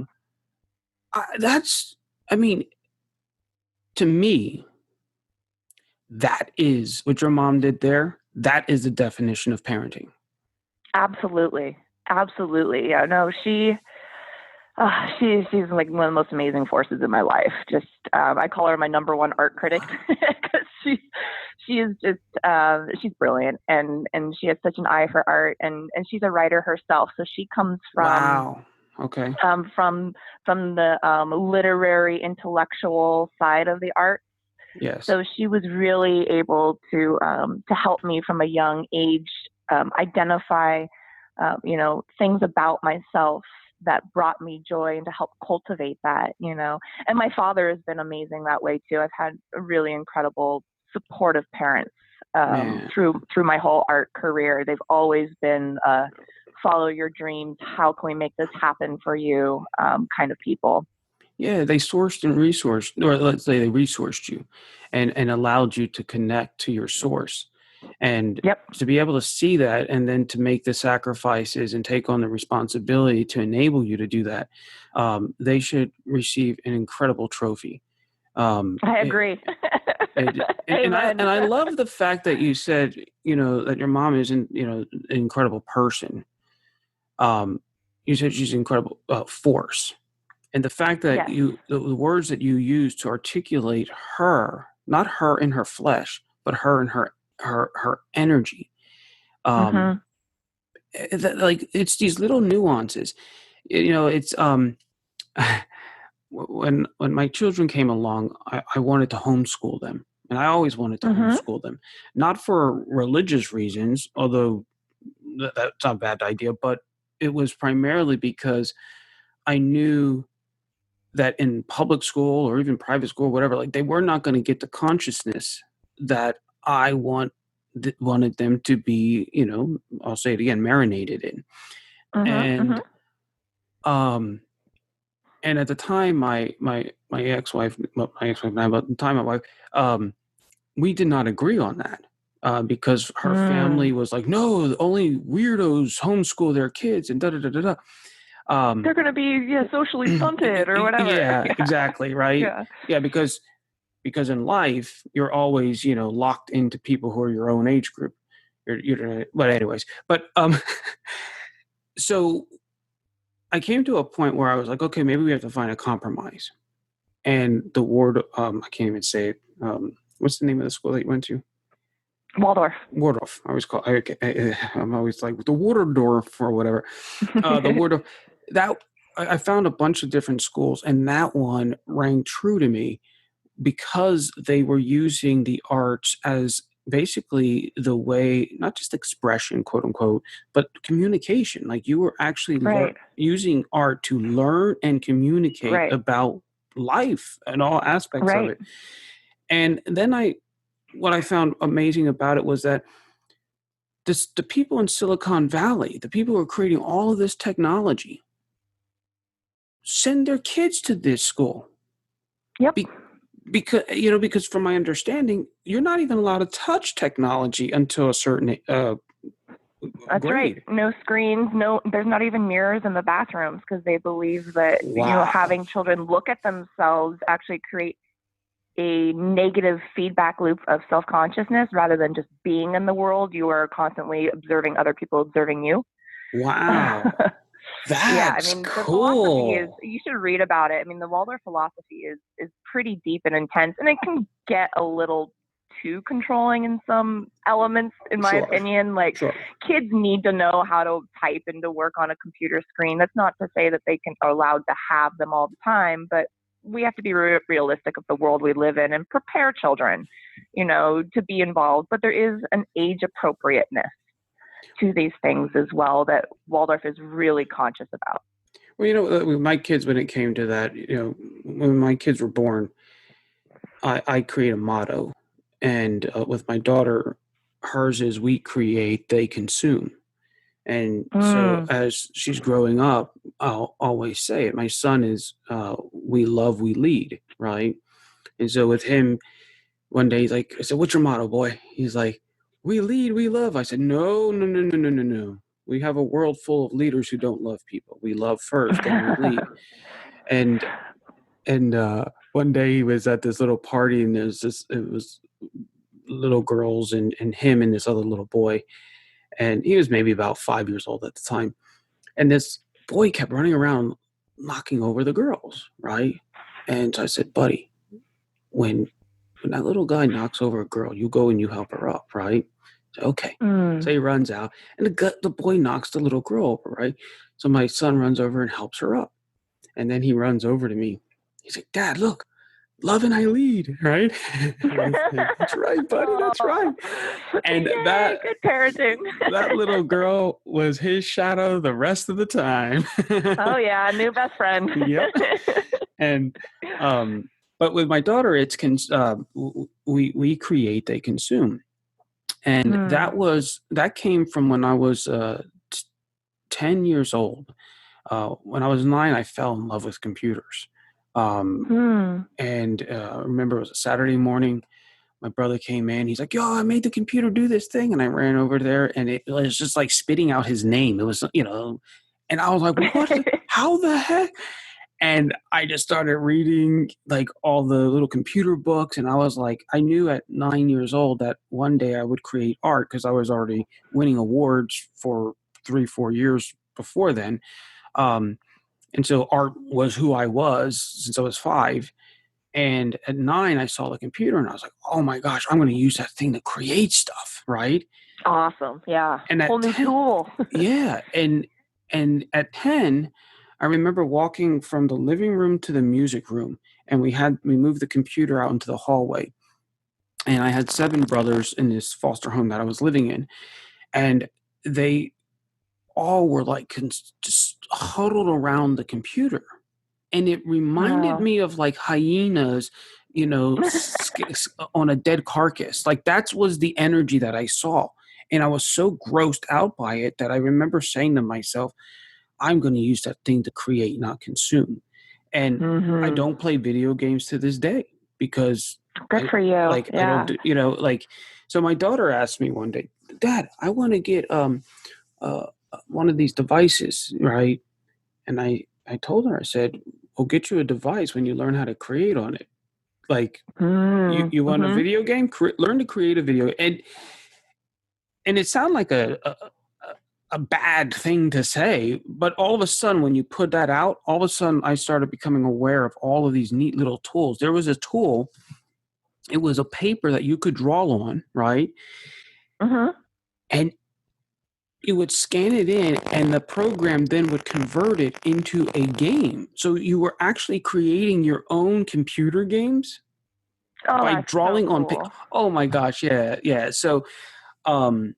mean, to me, that is what your mom did there. That is the definition of parenting. Absolutely. Yeah, no, she's like one of the most amazing forces in my life. Just I call her my number one art critic, because she is just she's brilliant, and she has such an eye for art, and she's a writer herself. So she comes from from the literary intellectual side of the art. Yes. So she was really able to help me from a young age identify you know, things about myself that brought me joy, and to help cultivate that, you know. And my father has been amazing that way too. I've had a really incredible supportive parents through my whole art career. They've always been follow your dreams, how can we make this happen for you kind of people. Yeah, they sourced and resourced, or let's say they resourced you and allowed you to connect to your source. And to be able to see that, and then to make the sacrifices and take on the responsibility to enable you to do that, they should receive an incredible trophy. I agree. And I love the fact that you said, you know, that your mom isn't, you know, an incredible person. You said she's an incredible force. And the fact that the words that you use to articulate her, not her in her flesh, but her in her energy. Like it's these little nuances, you know. It's when my children came along, I wanted to homeschool them, and I always wanted to homeschool them, not for religious reasons, although that's not a bad idea, but it was primarily because I knew that in public school or even private school, whatever, like they were not going to get the consciousness that I wanted them to be, you know, I'll say it again, marinated in. And at the time, my ex-wife, and I, but the time my wife, we did not agree on that. Because her family was like, no, only weirdos homeschool their kids, and da da da da da. They're going to be socially stunted or whatever. Yeah, exactly. Right. Yeah. Because because in life you're always, locked into people who are your own age group. But anyways, so I came to a point where I was like, okay, maybe we have to find a compromise. And the ward, I can't even say it. What's the name of the school that you went to? Waldorf. Waldorf. I'm always like the Waldorf or whatever. The Waldorf. That I found a bunch of different schools, and that one rang true to me because they were using the arts as basically the way, not just expression, quote unquote, but communication. Like you were actually Right. using art to learn and communicate Right. about life and all aspects of Right. it. And then what I found amazing about it was that the people in Silicon Valley, the people who are creating all of this technology, send their kids to this school. Yep. Because from my understanding, you're not even allowed to touch technology until a certain That's grade. right. No screens. There's not even mirrors in the bathrooms because they believe that Wow. having children look at themselves actually create a negative feedback loop of self-consciousness rather than just being in the world. You are constantly observing other people observing you. Wow. That's The philosophy is, cool. you should read about it. The Waldorf philosophy is pretty deep and intense, and it can get a little too controlling in some elements, in my opinion. Like, Sure. kids need to know how to type and to work on a computer screen. That's not to say that they are allowed to have them all the time, but we have to be realistic of the world we live in and prepare children, to be involved. But there is an age appropriateness to these things as well that Waldorf is really conscious about. Well, with my kids, when it came to that, when my kids were born, I create a motto. And with my daughter, hers is we create, they consume. And so as she's growing up, I'll always say it. My son is we love, we lead, right? And so with him, one day he's like, I said, what's your motto, boy? He's like, we lead, we love. I said, no, no, no, no, no, no, no. We have a world full of leaders who don't love people. We love first, then we lead. And one day he was at this little party, and it was little girls and him and this other little boy. And he was maybe about 5 years old at the time. And this boy kept running around knocking over the girls, right? And so I said, buddy, when that little guy knocks over a girl, you go and you help her up, right? So, okay. So he runs out, and the boy knocks the little girl over, right? So my son runs over and helps her up. And then he runs over to me. He's like, Dad, look, love and I lead, right? That's right, buddy. That's right. And Yay, good parenting. That little girl was his shadow the rest of the time. Oh yeah, new best friend. Yep. And but with my daughter, it's we create, they consume, and that came from when I was 10 years old. When I was 9, I fell in love with computers. And I remember it was a Saturday morning. My brother came in. He's like, yo, I made the computer do this thing. And I ran over there, and it was just like spitting out his name. It was, and I was like, what? How the heck? And I just started reading like all the little computer books. And I was like, I knew at 9 years old that one day I would create art because I was already winning awards for 3-4 years before then. And so art was who I was since I was 5. And at 9, I saw the computer and I was like, oh my gosh, I'm going to use that thing to create stuff. Right. Awesome. Yeah. And whole new tool. Yeah. And at 10, I remember walking from the living room to the music room, and we moved the computer out into the hallway. And I had 7 brothers in this foster home that I was living in. And they all were like just huddled around the computer. And it reminded me of like hyenas, on a dead carcass. Like that was the energy that I saw. And I was so grossed out by it that I remember saying to myself, I'm going to use that thing to create, not consume. And I don't play video games to this day because good for you. I don't do, so my daughter asked me one day, Dad, I want to get one of these devices, right? And I told her, I said, we'll get you a device when you learn how to create on it. Like you want a Mm-hmm. video game, learn to create a video. And it sounded like a bad thing to say, but all of a sudden when you put that out, all of a sudden I started becoming aware of all of these neat little tools. There was a tool, it was a paper that you could draw on, right? Mm-hmm. And you would scan it in, and the program then would convert it into a game. So you were actually creating your own computer games Oh, by that's so drawing on cool. oh my gosh, yeah. So um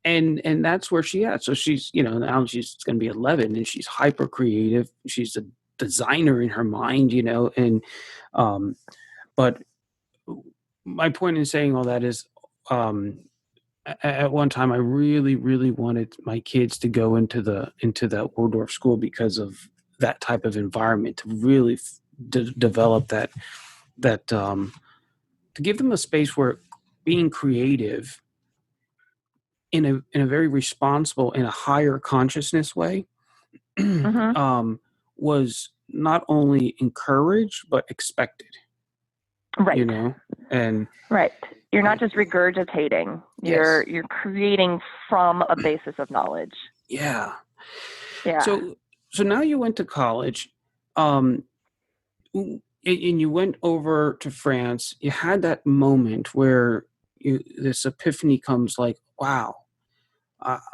and that's where she at. So she's, now she's going to be 11, and she's hyper creative. She's a designer in her mind, and um but my point in saying all that is, um at one time I really, really wanted my kids to go into that Waldorf school because of that type of environment, to really develop that to give them a space where being creative in a very responsible, in a higher consciousness way, Mm-hmm. was not only encouraged but expected, Right. and Right. You're uh, not just regurgitating. yes, You're creating from a basis of knowledge. yeah. Yeah. So now you went to college, um, and you went over to France. You had that moment where this epiphany comes, like, wow,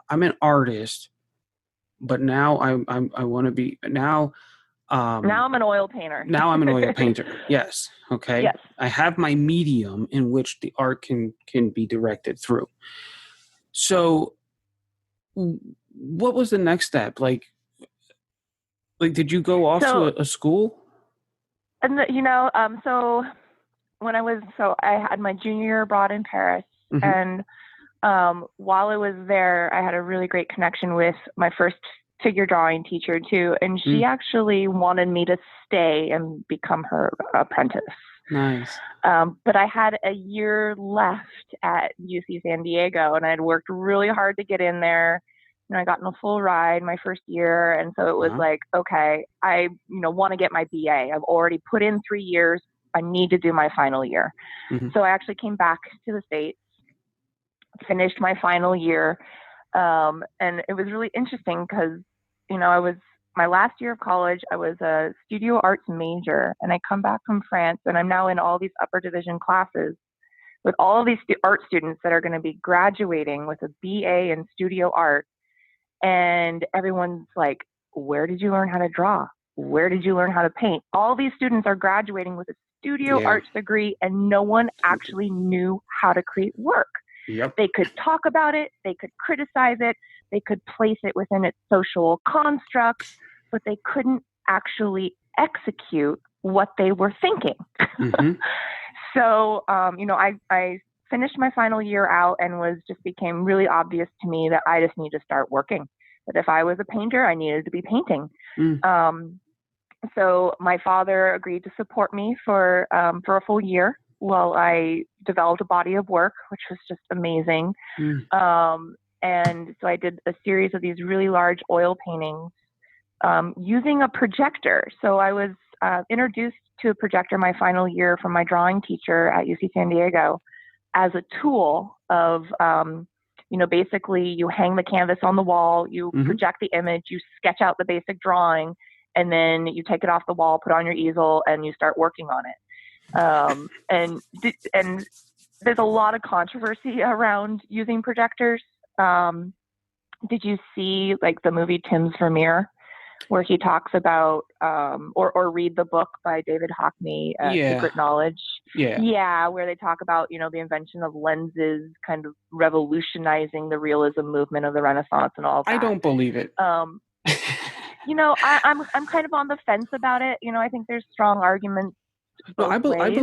I'm an artist, but now I want to be now. Now I'm an oil painter. Now I'm an oil painter. Yes. Okay. Yes. I have my medium in which the art can be directed through. So what was the next step? Did you go off to So, a school? and so I had my junior year abroad in Paris, Mm-hmm. and while I was there, I had a really great connection with my first figure drawing teacher too, and she Mm, actually wanted me to stay and become her apprentice. nice. But I had a year left at UC San Diego, and I'd worked really hard to get in there. I got in a full ride my first year, and so it was Uh-huh. like, okay, I want to get my BA. I've already put in 3 years. I need to do my final year. Mm-hmm. So I actually came back to the States, finished my final year, and it was really interesting because I was my last year of college. I was a studio arts major, and I come back from France, and I'm now in all these upper division classes with all of these art students that are going to be graduating with a BA in studio art. And everyone's like, where did you learn how to draw? Where did you learn how to paint? All these students are graduating with a studio Yeah. arts degree, and no one actually knew how to create work. Yep. They could talk about it, they could criticize it, they could place it within its social constructs, but they couldn't actually execute what they were thinking. Mm-hmm. So, I finished my final year out, and became really obvious to me that I just need to start working. That if I was a painter, I needed to be painting. Mm. So my father agreed to support me for a full year while I developed a body of work, which was just amazing. Mm. And so I did a series of these really large oil paintings using a projector. So I was introduced to a projector my final year from my drawing teacher at UC San Diego as a tool of, basically you hang the canvas on the wall, you Mm-hmm. project the image, you sketch out the basic drawing, and then you take it off the wall, put it on your easel, and you start working on it. And there's a lot of controversy around using projectors. Did you see like the movie Tim's Vermeer, where he talks about, or read the book by David Hockney, Yeah. Secret Knowledge? Yeah. Yeah, where they talk about, the invention of lenses kind of revolutionizing the realism movement of the Renaissance and all of that. I don't believe it. I'm kind of on the fence about it. I think there's strong arguments No, both I ways.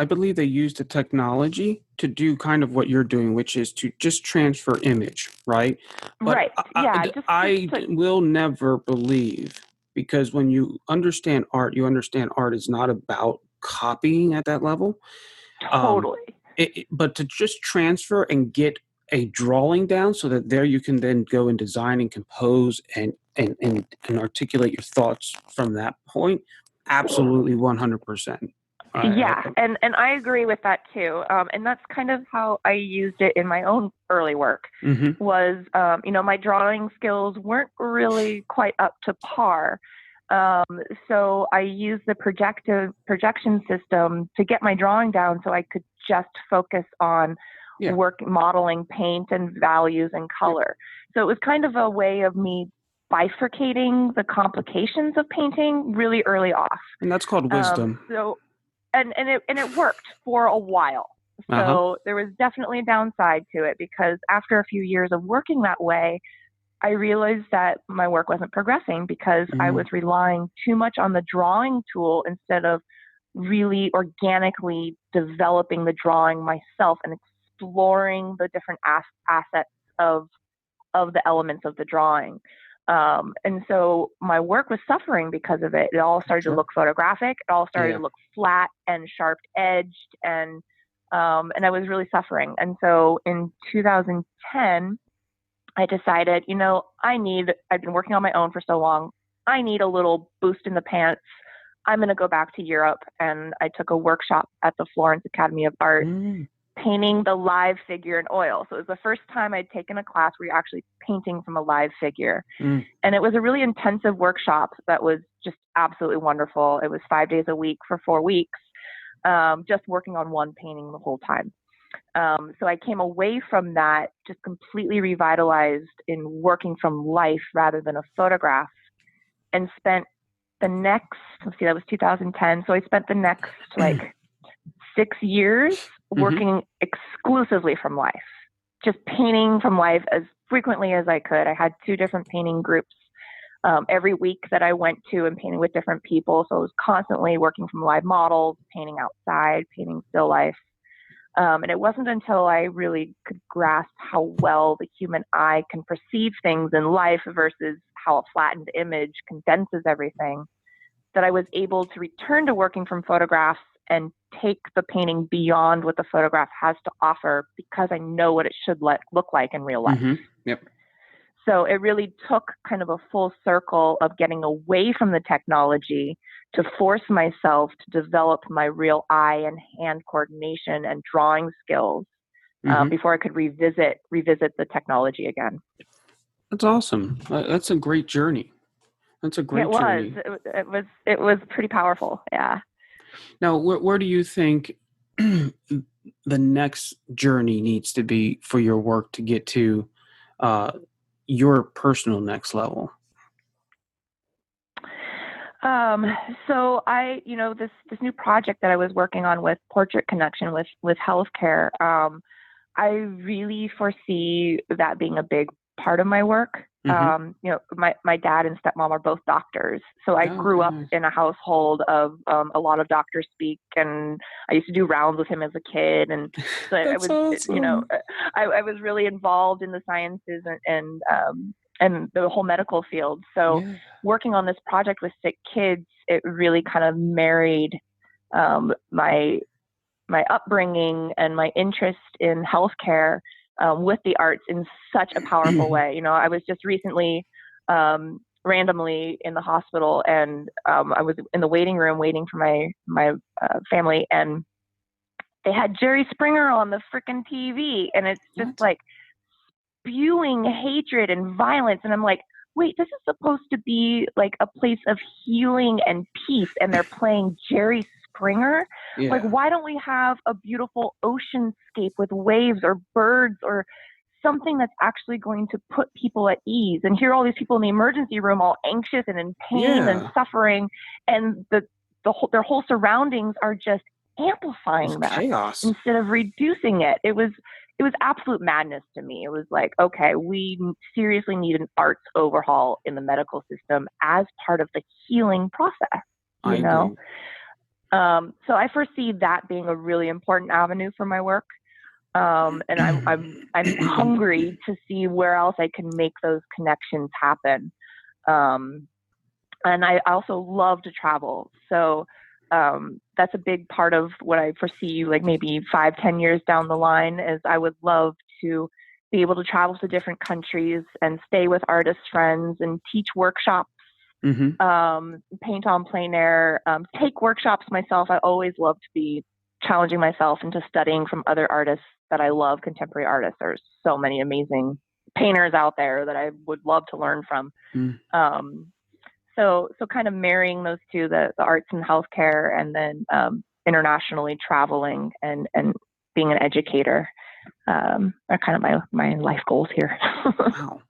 believe they use the technology to do kind of what you're doing, which is to just transfer image, right? But Right. Yeah. I will never believe, because when you understand art is not about copying at that level. Totally. But to just transfer and get a drawing down so that there you can then go and design and compose and articulate your thoughts from that point. Absolutely 100%. Yeah, and I agree with that too. And that's kind of how I used it in my own early work. Was my drawing skills weren't really quite up to par. So I used the projection system to get my drawing down, so I could just focus on modeling paint and values and color. So it was kind of a way of me bifurcating the complications of painting really early off. And that's called wisdom. And it worked for a while. So there was definitely a downside to it, because after a few years of working that way, I realized that my work wasn't progressing because I was relying too much on the drawing tool instead of really organically developing the drawing myself and exploring the different assets of the elements of the drawing. And so my work was suffering because of it. It all started to look photographic. It all started to look flat and sharp edged, and I was really suffering. And so in 2010, I decided, I've been working on my own for so long. I need a little boost in the pants. I'm going to go back to Europe. And I took a workshop at the Florence Academy of Art, painting the live figure in oil. So it was the first time I'd taken a class where you're actually painting from a live figure. And it was a really intensive workshop that was just absolutely wonderful. It was 5 days a week for 4 weeks, just working on one painting the whole time. So I came away from that just completely revitalized in working from life rather than a photograph, and spent the next, that was 2010. So I spent the next 6 years working exclusively from life, just painting from life as frequently as I could. I had 2 different painting groups every week that I went to and painting with different people. So I was constantly working from live models, painting outside, painting still life. And it wasn't until I really could grasp how well the human eye can perceive things in life versus how a flattened image condenses everything that I was able to return to working from photographs and take the painting beyond what the photograph has to offer, because I know what it should look like in real life. So it really took kind of a full circle of getting away from the technology to force myself to develop my real eye and hand coordination and drawing skills before I could revisit the technology again. That's awesome. That's a great journey. That's a great journey. It was pretty powerful. Yeah. Now, where do you think the next journey needs to be for your work to get to your personal next level? So I, this new project that I was working on with Portrait Connection with healthcare, I really foresee that being a big part of my work. My dad and stepmom are both doctors. So I grew up in a household of a lot of doctor speak, and I used to do rounds with him as a kid. And so I was, awesome. I was really involved in the sciences and the whole medical field. So working on this project with sick kids, it really kind of married my upbringing and my interest in healthcare with the arts in such a powerful way. I was just recently randomly in the hospital, and I was in the waiting room waiting for my family, and they had Jerry Springer on the freaking TV, and it's just like spewing hatred and violence. And I'm like, wait, this is supposed to be like a place of healing and peace, and they're playing Jerry Springer? Like, why don't we have a beautiful oceanscape with waves or birds or something that's actually going to put people at ease? And here are all these people in the emergency room all anxious and in pain and suffering, and their whole surroundings are just amplifying that chaos instead of reducing it. It was absolute madness to me. It was like, okay, we seriously need an arts overhaul in the medical system as part of the healing process, you know? So I foresee that being a really important avenue for my work. And I'm hungry to see where else I can make those connections happen. And I also love to travel. So that's a big part of what I foresee, like maybe 5-10 years down the line, is I would love to be able to travel to different countries and stay with artist friends and teach workshops Mm-hmm. paint on plein air, take workshops myself. I always love to be challenging myself into studying from other artists that I love, contemporary artists. There's so many amazing painters out there that I would love to learn from. Mm. So kind of marrying those two, the arts and healthcare, and then internationally traveling and being an educator are kind of my life goals here. Wow.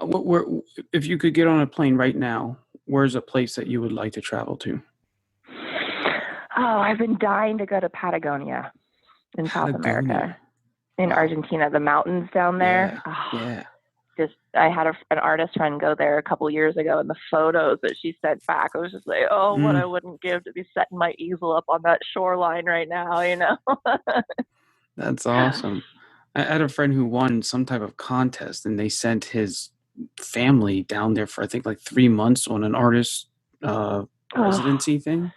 Where, if you could get on a plane right now, where's a place that you would like to travel to? Oh, I've been dying to go to Patagonia in South America, in Wow. Argentina, the mountains down there. Yeah. Oh, Yeah. just I had an artist friend go there a couple years ago, and the photos that she sent back, I was just like, oh, what I wouldn't give to be setting my easel up on that shoreline right now, you know. That's awesome. I had a friend who won some type of contest, and they sent his family down there for I think like 3 months on an artist residency thing.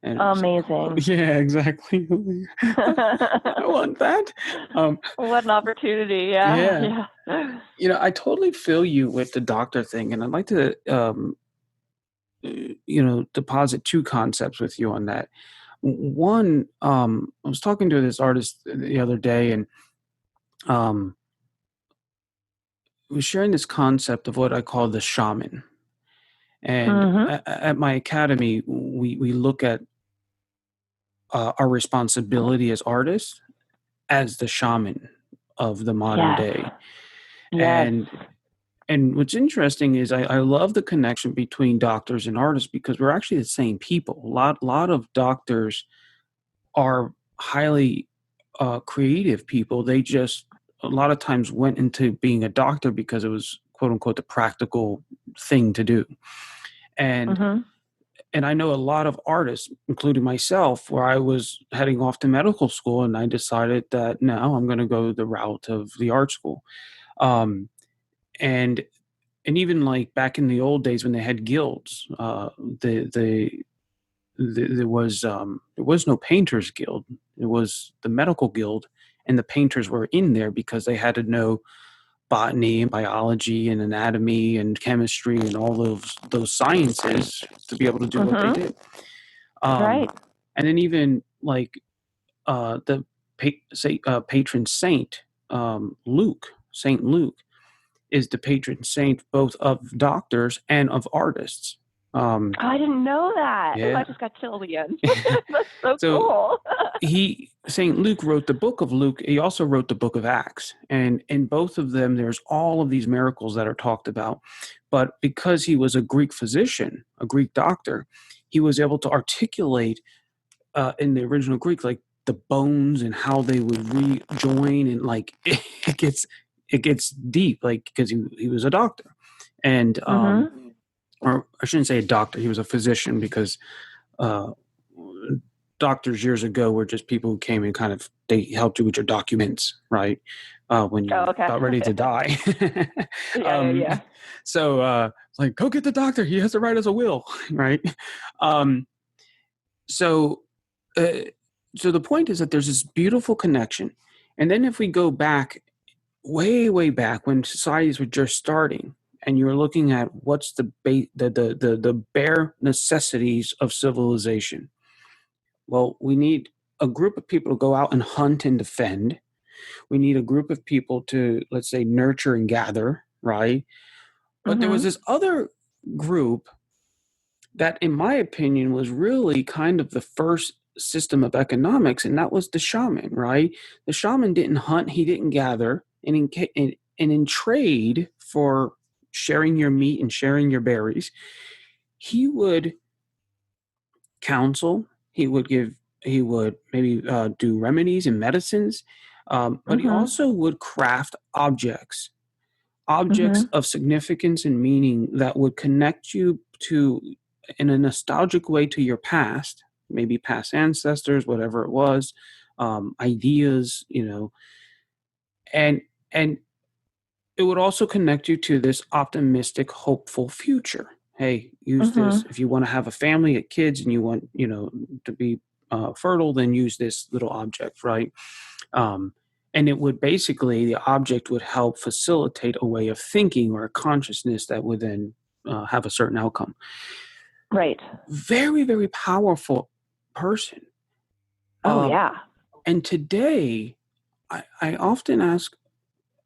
And it was amazing. yeah, exactly. I want that. What an opportunity! Yeah. You know, I totally feel you with the doctor thing, and I'd like to, deposit two concepts with you on that. One, I was talking to this artist the other day, and um, was sharing this concept of what I call the shaman. And at my academy, we look at our responsibility as artists as the shaman of the modern day. Yes. And what's interesting is I love the connection between doctors and artists because we're actually the same people. A lot of doctors are highly creative people. They just a lot of times went into being a doctor because it was quote unquote the practical thing to do. And and I know a lot of artists, including myself, where I was heading off to medical school and I decided that no, I'm going to go the route of the art school. Um, and and even like back in the old days when they had guilds, there was no painters guild. It was the medical guild, and the painters were in there because they had to know botany and biology and anatomy and chemistry and all those sciences to be able to do what they did. Right. And then even like the patron saint, Luke, Saint Luke, is the patron saint both of doctors and of artists. I didn't know that. Yeah. I just got chilled again. That's so cool. Saint Luke wrote the book of Luke. He also wrote the book of Acts. And in both of them, there's all of these miracles that are talked about. But because he was a Greek physician, a Greek doctor, he was able to articulate in the original Greek, like the bones and how they would rejoin. And like, it gets deep, like, because he was a doctor. And, or I shouldn't say a doctor, he was a physician because doctors years ago were just people who came and kind of, they helped you with your documents, right? When you're about ready to die. Yeah. So it's like, go get the doctor. He has to write us a will, right? So the point is that there's this beautiful connection. And then if we go back, way, way back when societies were just starting, and you're looking at what's the bare necessities of civilization. Well, we need a group of people to go out and hunt and defend. We need a group of people to, let's say, nurture and gather, right? But there was this other group that, in my opinion, was really kind of the first system of economics, and that was the shaman, right? The shaman didn't hunt, he didn't gather, and in trade for sharing your meat and sharing your berries, he would counsel, he would maybe do remedies and medicines, but he also would craft objects of significance and meaning that would connect you to, in a nostalgic way, to your past, maybe past ancestors, whatever it was, ideas, and it would also connect you to this optimistic, hopeful future. Hey, use this if you want to have a family, kids, and you want, to be fertile, then use this little object, right? And it would basically, the object would help facilitate a way of thinking or a consciousness that would then have a certain outcome. Right. Very, very powerful person. Oh, yeah. And today, I often ask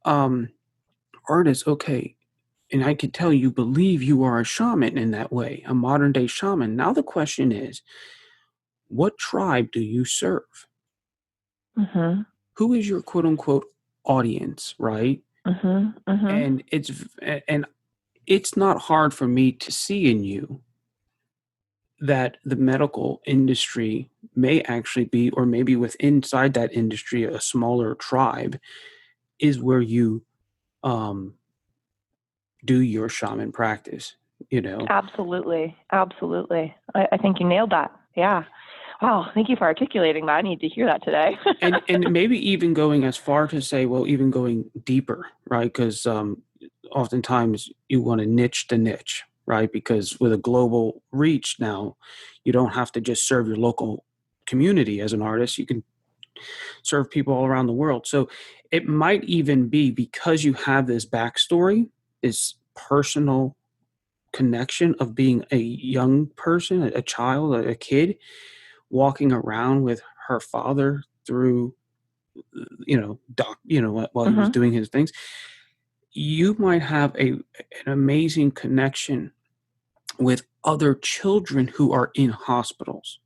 artists, okay, and I can tell you believe you are a shaman in that way, a modern day shaman. Now the question is, what tribe do you serve? Mm-hmm. Who is your quote unquote audience, right? Mm-hmm. Mm-hmm. And it's not hard for me to see in you that the medical industry may actually be, or maybe within inside that industry, a smaller tribe is where you um, do your shaman practice, you know? Absolutely. Absolutely. I think you nailed that. Yeah. Wow. Thank you for articulating that. I need to hear that today. And maybe even going as far to say, well, even going deeper, right? Because oftentimes you want to niche the niche, right? Because with a global reach now, you don't have to just serve your local community as an artist. You can serve people all around the world. So it might even be because you have this backstory, this personal connection of being a young person, a child, a kid, walking around with her father through, while he was Mm-hmm. doing his things. You might have an amazing connection with other children who are in hospitals.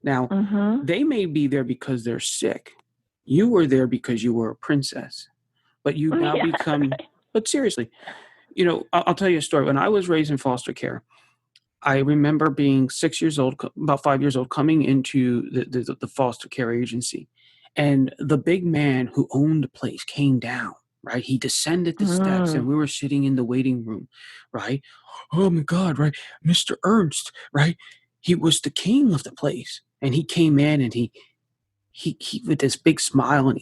Now, Mm-hmm. they may be there because they're sick. You were there because you were a princess, but you now Yeah. become, but seriously, I'll tell you a story. When I was raised in foster care, I remember being 6 years old, about 5 years old, coming into the foster care agency. And the big man who owned the place came down, right? He descended the steps and Mm. we were sitting in the waiting room, right? Oh my God, right? Mr. Ernst, right? He was the king of the place. And he came in and he with this big smile and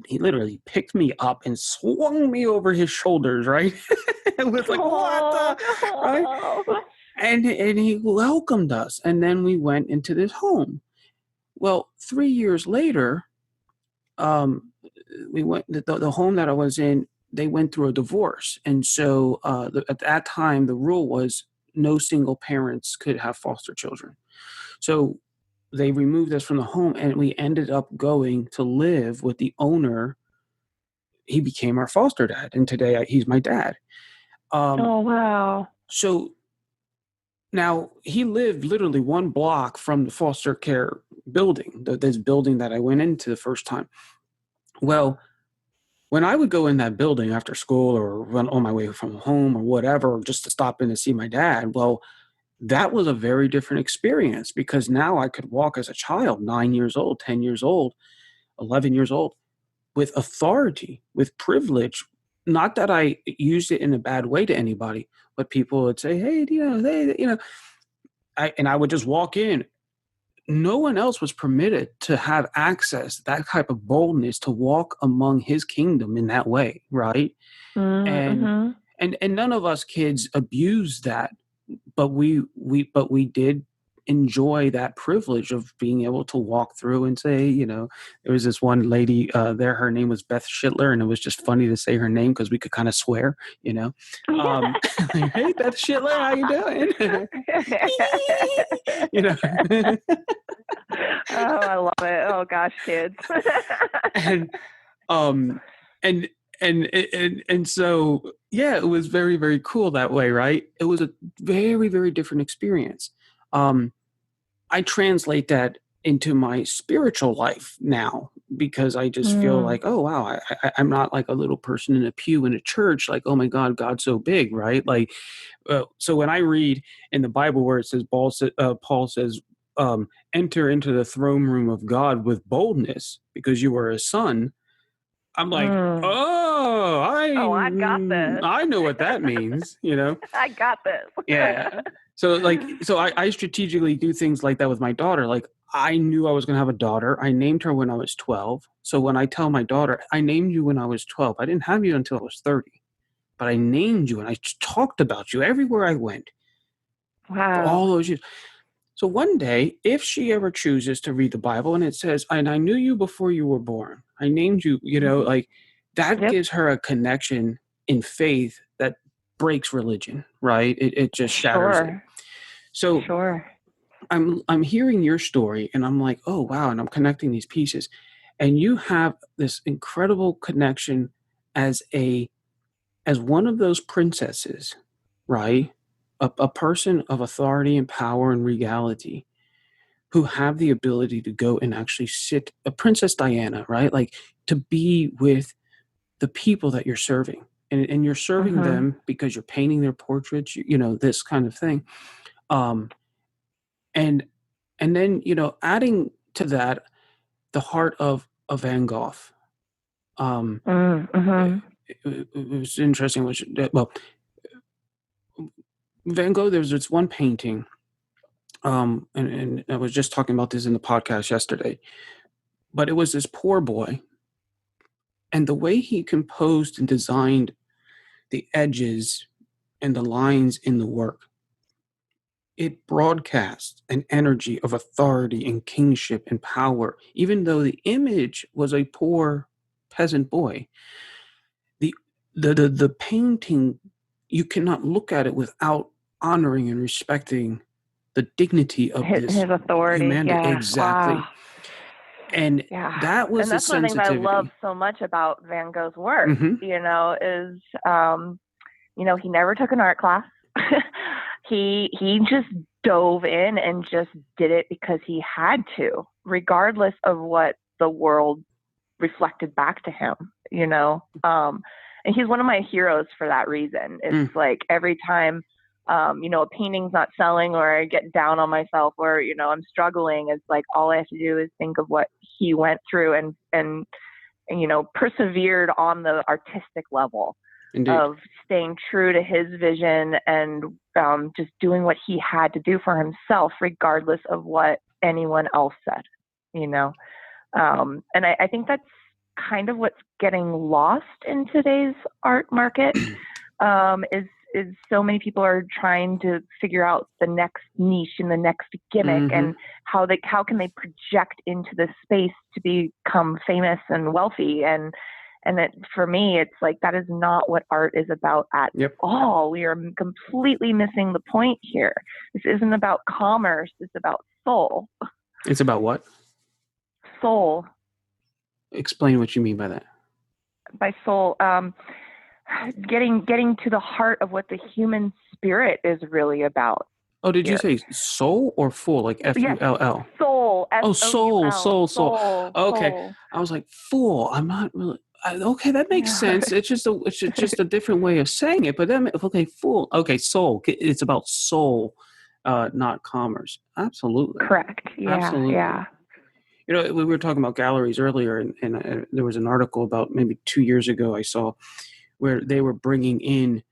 he literally picked me up and swung me over his shoulders, right? It was like, what the, right? Oh, no. And he welcomed us. And then we went into this home. Well, 3 years later, um, we went the home that I was in. They went through a divorce, and so at that time, the rule was no single parents could have foster children. So they removed us from the home, and we ended up going to live with the owner. He became our foster dad, and today he's my dad. Oh, wow. So now he lived literally one block from the foster care building, this building that I went into the first time. Well, when I would go in that building after school or run on my way from home or whatever, just to stop in to see my dad, well, that was a very different experience because now I could walk as a child, 9 years old, 10 years old, 11 years old, with authority, with privilege. Not that I used it in a bad way to anybody, but people would say, hey, I would just walk in. No one else was permitted to have access, that type of boldness to walk among his kingdom in that way, right? And Mm-hmm. and none of us kids abused that, but we did enjoy that privilege of being able to walk through and say, there was this one lady there, her name was Beth Schittler, and it was just funny to say her name because we could kind of swear, hey Beth Schittler, how you doing? you know Oh, I love it. Oh gosh, kids. and um and and so yeah, it was very, very cool that way, right? It was a very, very different experience. I translate that into my spiritual life now because I just feel Mm. like, oh wow, I'm not like a little person in a pew in a church, like, oh my God, God's so big, right? Like, so when I read in the Bible where it says Paul says, enter into the throne room of God with boldness because you are a son. I'm like, Mm. oh, Oh, I got this. I know what that means, I got this. Yeah. So I strategically do things like that with my daughter. Like I knew I was going to have a daughter. I named her when I was 12. So when I tell my daughter, I named you when I was 12, I didn't have you until I was 30, but I named you and I talked about you everywhere I went for Wow. all those years. So one day, if she ever chooses to read the Bible and it says, and I knew you before you were born, I named you, like that Yep. gives her a connection in faith that breaks religion, right? It just shatters it. Sure. So Sure. I'm hearing your story and I'm like, oh wow, and I'm connecting these pieces. And you have this incredible connection as one of those princesses, right? A person of authority and power and regality who have the ability to go and actually sit, a Princess Diana, right? Like to be with the people that you're serving. And you're serving Mm-hmm. them because you're painting their portraits, this kind of thing. Um, and and then, adding to that, the heart of Van Gogh. Mm-hmm. It was interesting, well, Van Gogh, there's this one painting, and I was just talking about this in the podcast yesterday, but it was this poor boy, and the way he composed and designed the edges and the lines in the work, it broadcasts an energy of authority and kingship and power, even though the image was a poor peasant boy. The the painting, you cannot look at it without honoring and respecting the dignity of this His authority. humanity. Yeah. Exactly. Wow. And Yeah. that was And the that's one of the things I love sensitivity. so much about Van Gogh's work, Hmm. is, he never took an art class. He just dove in and just did it because he had to, regardless of what the world reflected back to him, and he's one of my heroes for that reason. It's like every time, a painting's not selling or I get down on myself or, I'm struggling, it's like all I have to do is think of what he went through and persevered on the artistic level. Indeed. Of staying true to his vision and just doing what he had to do for himself, regardless of what anyone else said, and I think that's kind of what's getting lost in today's art market, is so many people are trying to figure out the next niche and the next gimmick, and how can they project into this space to become famous and wealthy, and that for me, it's like that is not what art is about at all. We are completely missing the point here. This isn't about commerce. It's about soul. It's about what? Soul. Explain what you mean by that. By soul, getting to the heart of what the human spirit is really about. Oh, did you say soul or full? Like Full? Yes, soul. Oh, soul. Okay. Soul. I was like, fool. I'm not really. Okay, that makes sense. It's just a different way of saying it. But then, okay, fool. Okay, soul. It's about soul, not commerce. Absolutely. Correct. Yeah. Absolutely. Yeah. We were talking about galleries earlier, and there was an article about maybe 2 years ago I saw where they were bringing in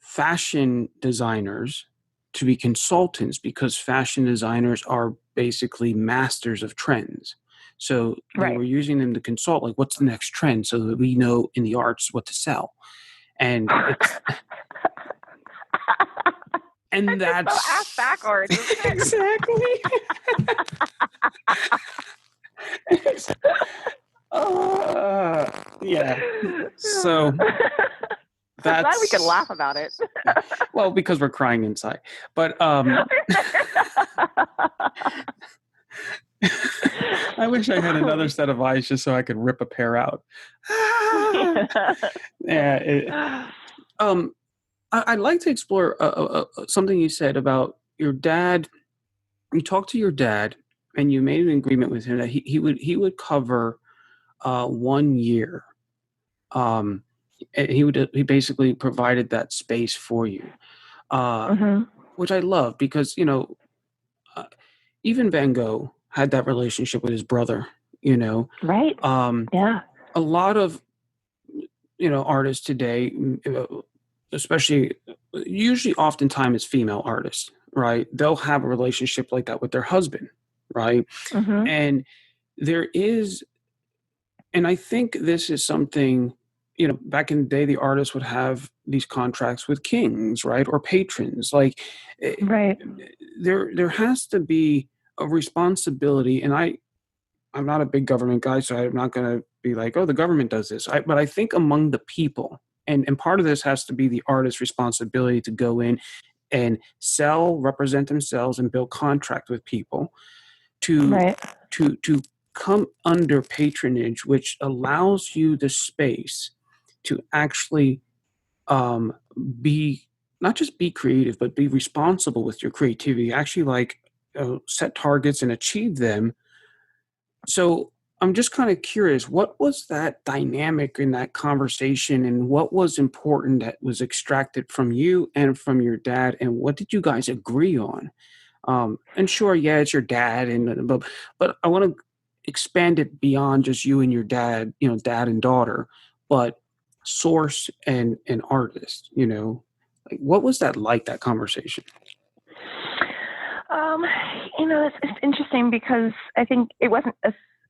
fashion designers to be consultants because fashion designers are basically masters of trends. So they were using them to consult, like, what's the next trend so that we know in the arts what to sell. And it's and that's so ass backwards. Exactly. Yeah. So I'm glad we can laugh about it. Well, because we're crying inside. But I wish I had another set of eyes just so I could rip a pair out. Yeah. I'd like to explore something you said about your dad. You talked to your dad, and you made an agreement with him that he would cover 1 year. He basically provided that space for you, which I love because even Van Gogh had that relationship with his brother. Right. Yeah. A lot of artists today, especially usually oftentimes it's female artists, right? They'll have a relationship like that with their husband, right? And there is, and I think this is something, back in the day, the artists would have these contracts with kings, right? Or patrons. Like, right. There has to be a responsibility. And I'm not a big government guy, so I'm not going to be like, oh, the government does this. But I think among the people, and part of this has to be the artist's responsibility to go in and sell, represent themselves, and build contract with people to Right. to come under patronage, which allows you the space to actually um, be not just be creative, but be responsible with your creativity. Actually, like set targets and achieve them. So I'm just kind of curious, what was that dynamic in that conversation, and what was important that was extracted from you and from your dad, and what did you guys agree on? And sure, yeah, it's your dad, and but I want to expand it beyond just you and your dad, dad and daughter, but source and artist, like what was that like, that conversation? Um, it's interesting because I think it wasn't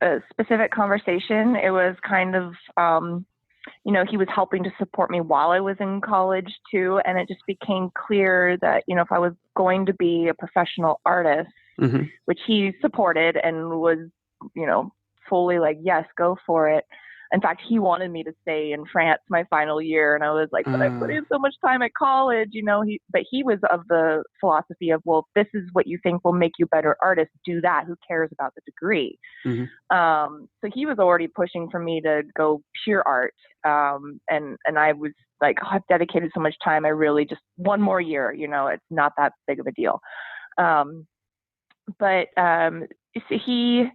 a specific conversation. It was kind of, he was helping to support me while I was in college too. And it just became clear that, if I was going to be a professional artist, Mm-hmm. which he supported and was, fully like, yes, go for it. In fact, he wanted me to stay in France my final year. And I was like, but I put in so much time at college, but he was of the philosophy of, well, if this is what you think will make you a better artist, do that. Who cares about the degree? Mm-hmm. So he was already pushing for me to go pure art. And I was like, oh, I've dedicated so much time. I really just one more year, it's not that big of a deal. But so he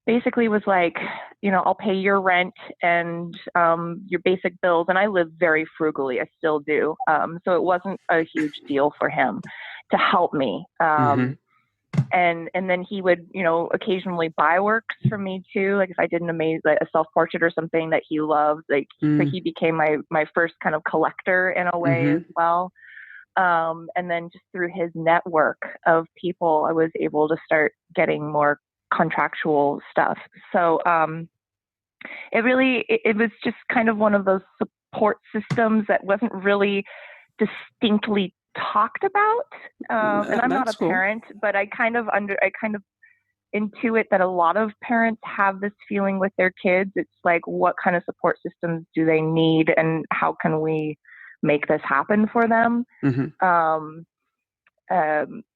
basically was like, I'll pay your rent and your basic bills. And I live very frugally. I still do. So it wasn't a huge deal for him to help me. Mm-hmm. And then he would, occasionally buy works for me too. Like if I did like a self-portrait or something that he loved, like, so he became my first kind of collector in a way as well. And then just through his network of people, I was able to start getting more contractual stuff. So it was just kind of one of those support systems that wasn't really distinctly talked about. And I'm not a That's cool. parent, but I kind of intuit that a lot of parents have this feeling with their kids. It's like, what kind of support systems do they need, and how can we make this happen for them? Mm-hmm.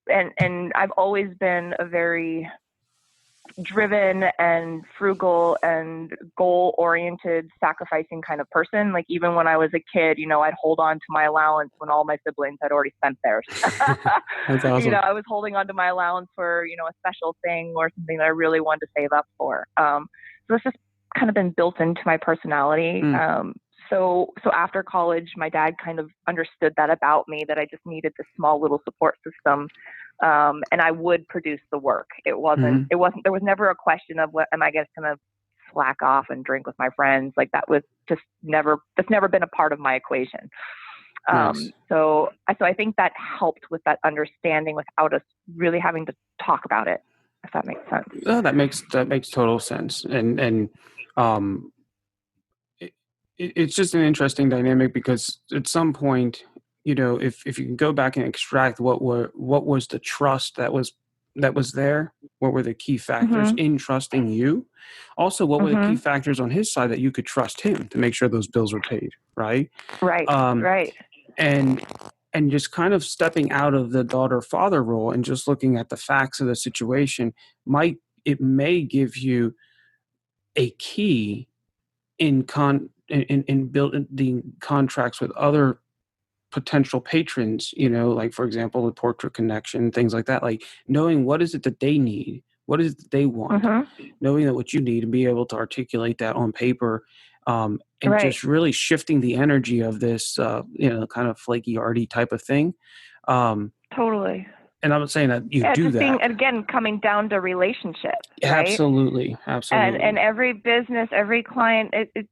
And I've always been a very driven and frugal and goal oriented, sacrificing kind of person. Like even when I was a kid, I'd hold on to my allowance when all my siblings had already spent theirs. That's awesome. I was holding on to my allowance for, a special thing or something that I really wanted to save up for. So it's just kind of been built into my personality. So after college, my dad kind of understood that about me, that I just needed this small little support system. And I would produce the work. It wasn't, there was never a question of what am I just going to slack off and drink with my friends. Like that's never been a part of my equation. Nice. So I think that helped with that understanding without us really having to talk about it, if that makes sense. Oh, that makes total sense. And it's just an interesting dynamic, because at some point, if you can go back and extract what was the trust that was there, what were the key factors in trusting you, also what were the key factors on his side that you could trust him to make sure those bills were paid, right? Right. Right. And just kind of stepping out of the daughter father role and just looking at the facts of the situation may give you a key in building contracts with other potential patrons, like for example, the portrait connection, things like that, like knowing what is it that they need, what is it that they want, knowing that what you need, and be able to articulate that on paper, and just really shifting the energy of this, kind of flaky arty type of thing. Totally. And I'm not saying that you do that. Again, coming down to relationship, right? Absolutely. And every business, every client, it's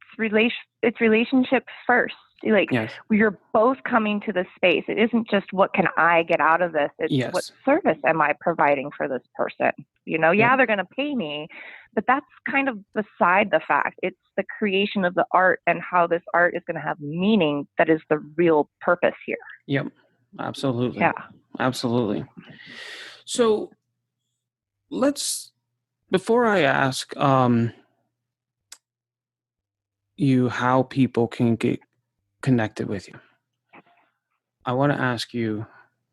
relationship first. Like yes. You're both coming to the space. It isn't just what can I get out of this. It's what service am I providing for this person? They're going to pay me, but that's kind of beside the fact. It's the creation of the art and how this art is going to have meaning that is the real purpose here. Yep. Absolutely. Yeah. Absolutely. So before I ask you how people can get connected with you, I want to ask you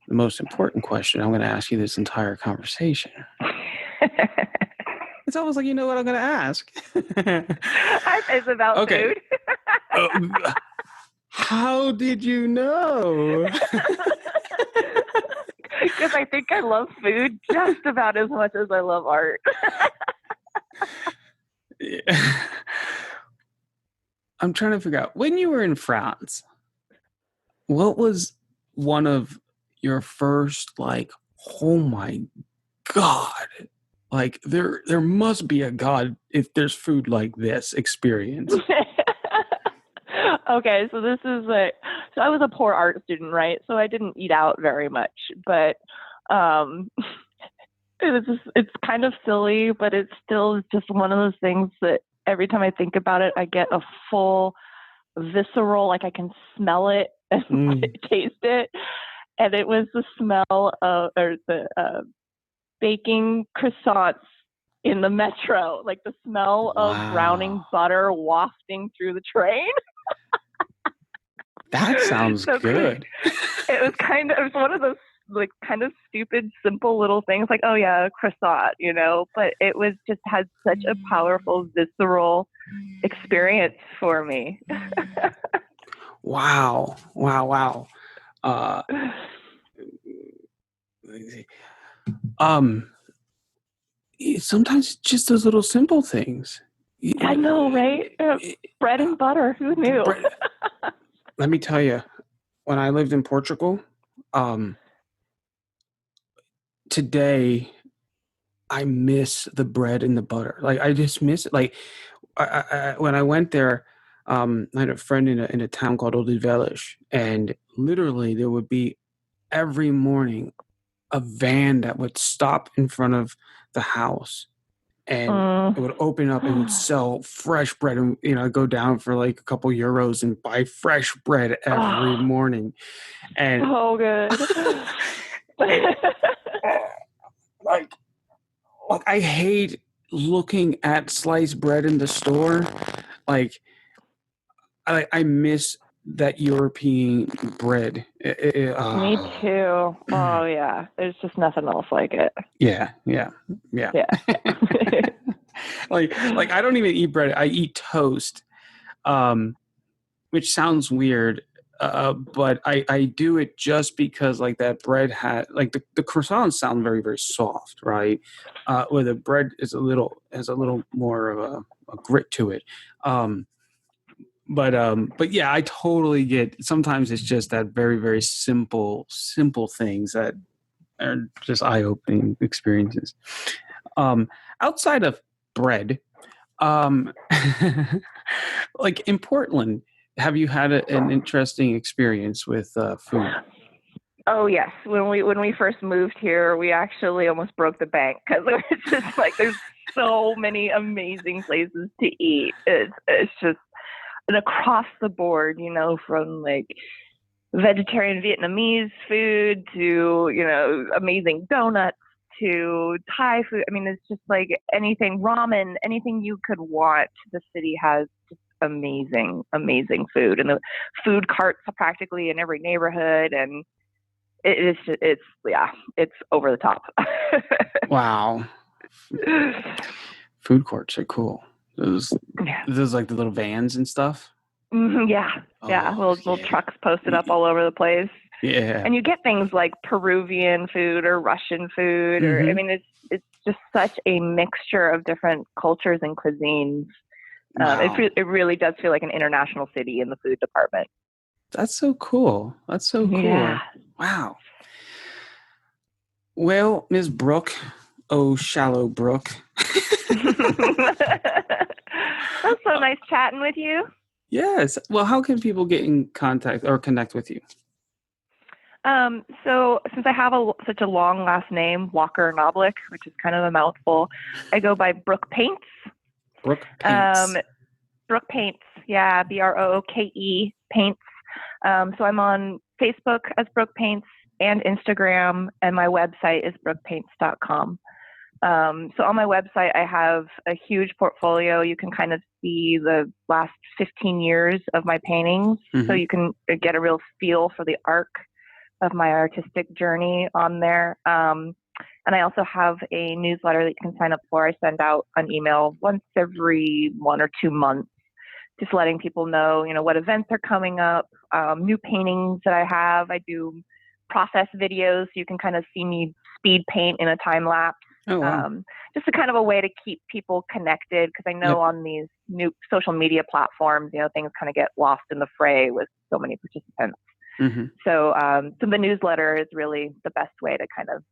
the most important question I'm going to ask you this entire conversation. It's almost like you know what I'm going to ask. It's about food. How did you know? Because I think I love food just about as much as I love art. I'm trying to figure out, when you were in France, what was one of your first, like, oh my God, like there must be a God if there's food like this experience? Okay, so this is so I was a poor art student, right? So I didn't eat out very much, but it's kind of silly, but it's still just one of those things that every time I think about it, I get a full visceral, like I can smell it and taste it. And it was the smell of, or the baking croissants in the metro, like the smell of browning butter wafting through the train. That sounds good. It was one of those like kind of stupid, simple little things like, oh yeah, a croissant, you know, but it was just had such a powerful, visceral experience for me. Wow. Sometimes it's just those little simple things. I know, right? Bread and butter. Who knew? Let me tell you, when I lived in Portugal, today I miss the bread and the butter. Like, I just miss it. Like, I when I went there, I had a friend in a town called Olivelas, and literally there would be every morning a van that would stop in front of the house, and it would open up and would sell fresh bread, and I'd go down for like a couple euros and buy fresh bread every morning. And so good. like I hate looking at sliced bread in the store. Like, I miss that European bread. Me too. Oh yeah, there's just nothing else like it. Yeah. like I don't even eat bread. I eat toast, which sounds weird, but I do it just because, like, that bread had, like, the croissants sound very, very soft, right? Where the bread has a little more of a grit to it. But yeah, I totally get. Sometimes it's just that very, very simple things that are just eye-opening experiences. Outside of bread, like in Portland, have you had an interesting experience with food? Oh yes, when we first moved here, we actually almost broke the bank because it was just like there's so many amazing places to eat. It's just and across the board, from like vegetarian Vietnamese food to amazing donuts to Thai food. I mean, it's just like anything, ramen, anything you could want. The city has just amazing food, and the food carts are practically in every neighborhood, and it's over the top. Wow. Food courts are cool. Those like the little vans and stuff. Yeah. Little trucks posted up all over the place. Yeah. And you get things like Peruvian food or Russian food, or I mean, it's just such a mixture of different cultures and cuisines. Wow. It really does feel like an international city in the food department. That's so cool. Yeah. Wow. Well, Ms. Brooke, oh, shallow Brooke. That's so nice chatting with you. Yes. Well, how can people get in contact or connect with you? So since I have such a long last name, Walker Knoblich, which is kind of a mouthful, I go by Brooke Paints. Brooke Paints. Brooke Paints. Yeah. Brooke Paints. So I'm on Facebook as Brooke Paints and Instagram, and my website is brookepaints.com. So on my website, I have a huge portfolio. You can kind of see the last 15 years of my paintings. So you can get a real feel for the arc of my artistic journey on there. And I also have a newsletter that you can sign up for. I send out an email once every 1 or 2 months, just letting people know, what events are coming up, new paintings that I have. I do process videos, so you can kind of see me speed paint in a time lapse. Oh, wow. Just a kind of a way to keep people connected, because I know on these new social media platforms, things kind of get lost in the fray with so many participants. So the newsletter is really the best way to kind of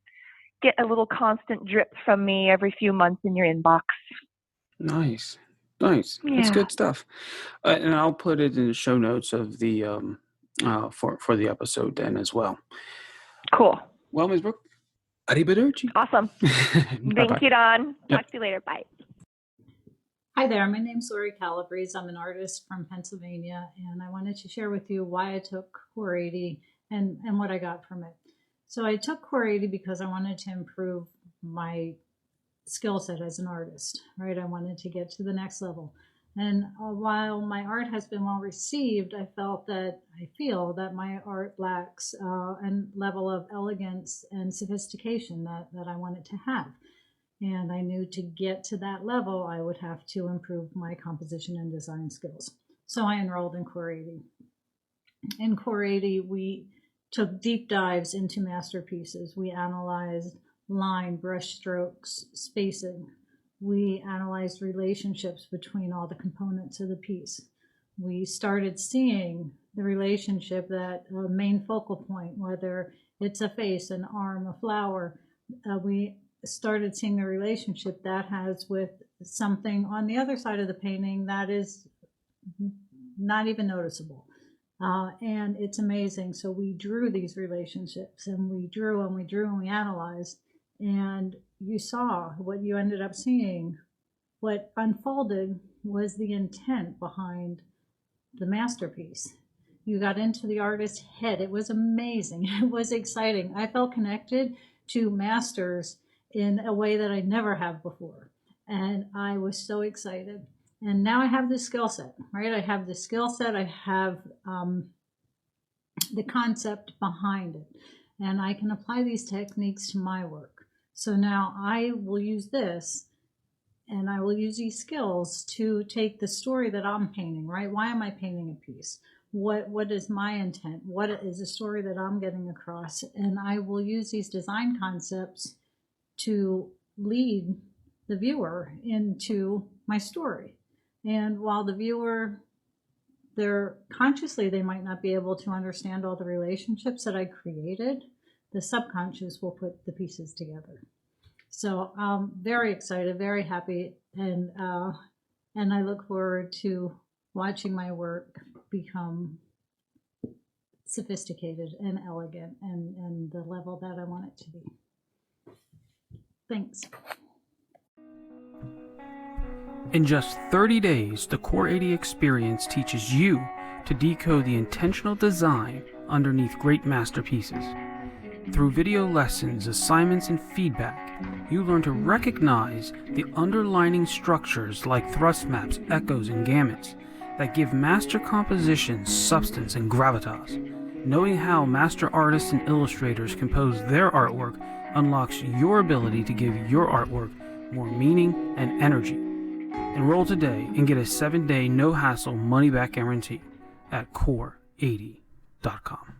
get a little constant drip from me every few months in your inbox. Nice. That's good stuff. And I'll put it in the show notes of the for the episode then as well. Cool. Well, Ms. Brooke, arrivederci. Awesome. Thank you, Don. Talk to you later. Bye. Hi there, my name's Lori Calabrese. I'm an artist from Pennsylvania, and I wanted to share with you why I took Core 80 and what I got from it. So I took Core 80 because I wanted to improve my skill set as an artist, right? I wanted to get to the next level. And while my art has been well received, I feel that my art lacks a level of elegance and sophistication that I wanted to have. And I knew to get to that level, I would have to improve my composition and design skills. So I enrolled in Core 80. In Core 80, we took deep dives into masterpieces. We analyzed line, brush strokes, spacing. We analyzed relationships between all the components of the piece. We started seeing the relationship, that main focal point, whether it's a face, an arm, a flower. We started seeing the relationship that has with something on the other side of the painting that is not even noticeable. And it's amazing. So we drew these relationships, and we drew and we drew and we analyzed. And you saw what you ended up seeing. What unfolded was the intent behind the masterpiece. You got into the artist's head. It was amazing. It was exciting. I felt connected to masters in a way that I never have before. And I was so excited. And now I have this skill set, right? I have the skill set. I have the concept behind it. And I can apply these techniques to my work. So now I will use this, and I will use these skills to take the story that I'm painting, right? Why am I painting a piece? What is my intent? What is the story that I'm getting across? And I will use these design concepts to lead the viewer into my story. And while the viewer, they might not be able to understand all the relationships that I created, the subconscious will put the pieces together. So I'm very excited, very happy, and I look forward to watching my work become sophisticated and elegant and the level that I want it to be. Thanks. In just 30 days, the Core 80 experience teaches you to decode the intentional design underneath great masterpieces. Through video lessons, assignments, and feedback, you learn to recognize the underlining structures like thrust maps, echoes, and gamuts that give master compositions substance and gravitas. Knowing how master artists and illustrators compose their artwork unlocks your ability to give your artwork more meaning and energy. Enroll today and get a 7-day no-hassle money-back guarantee at core80.com.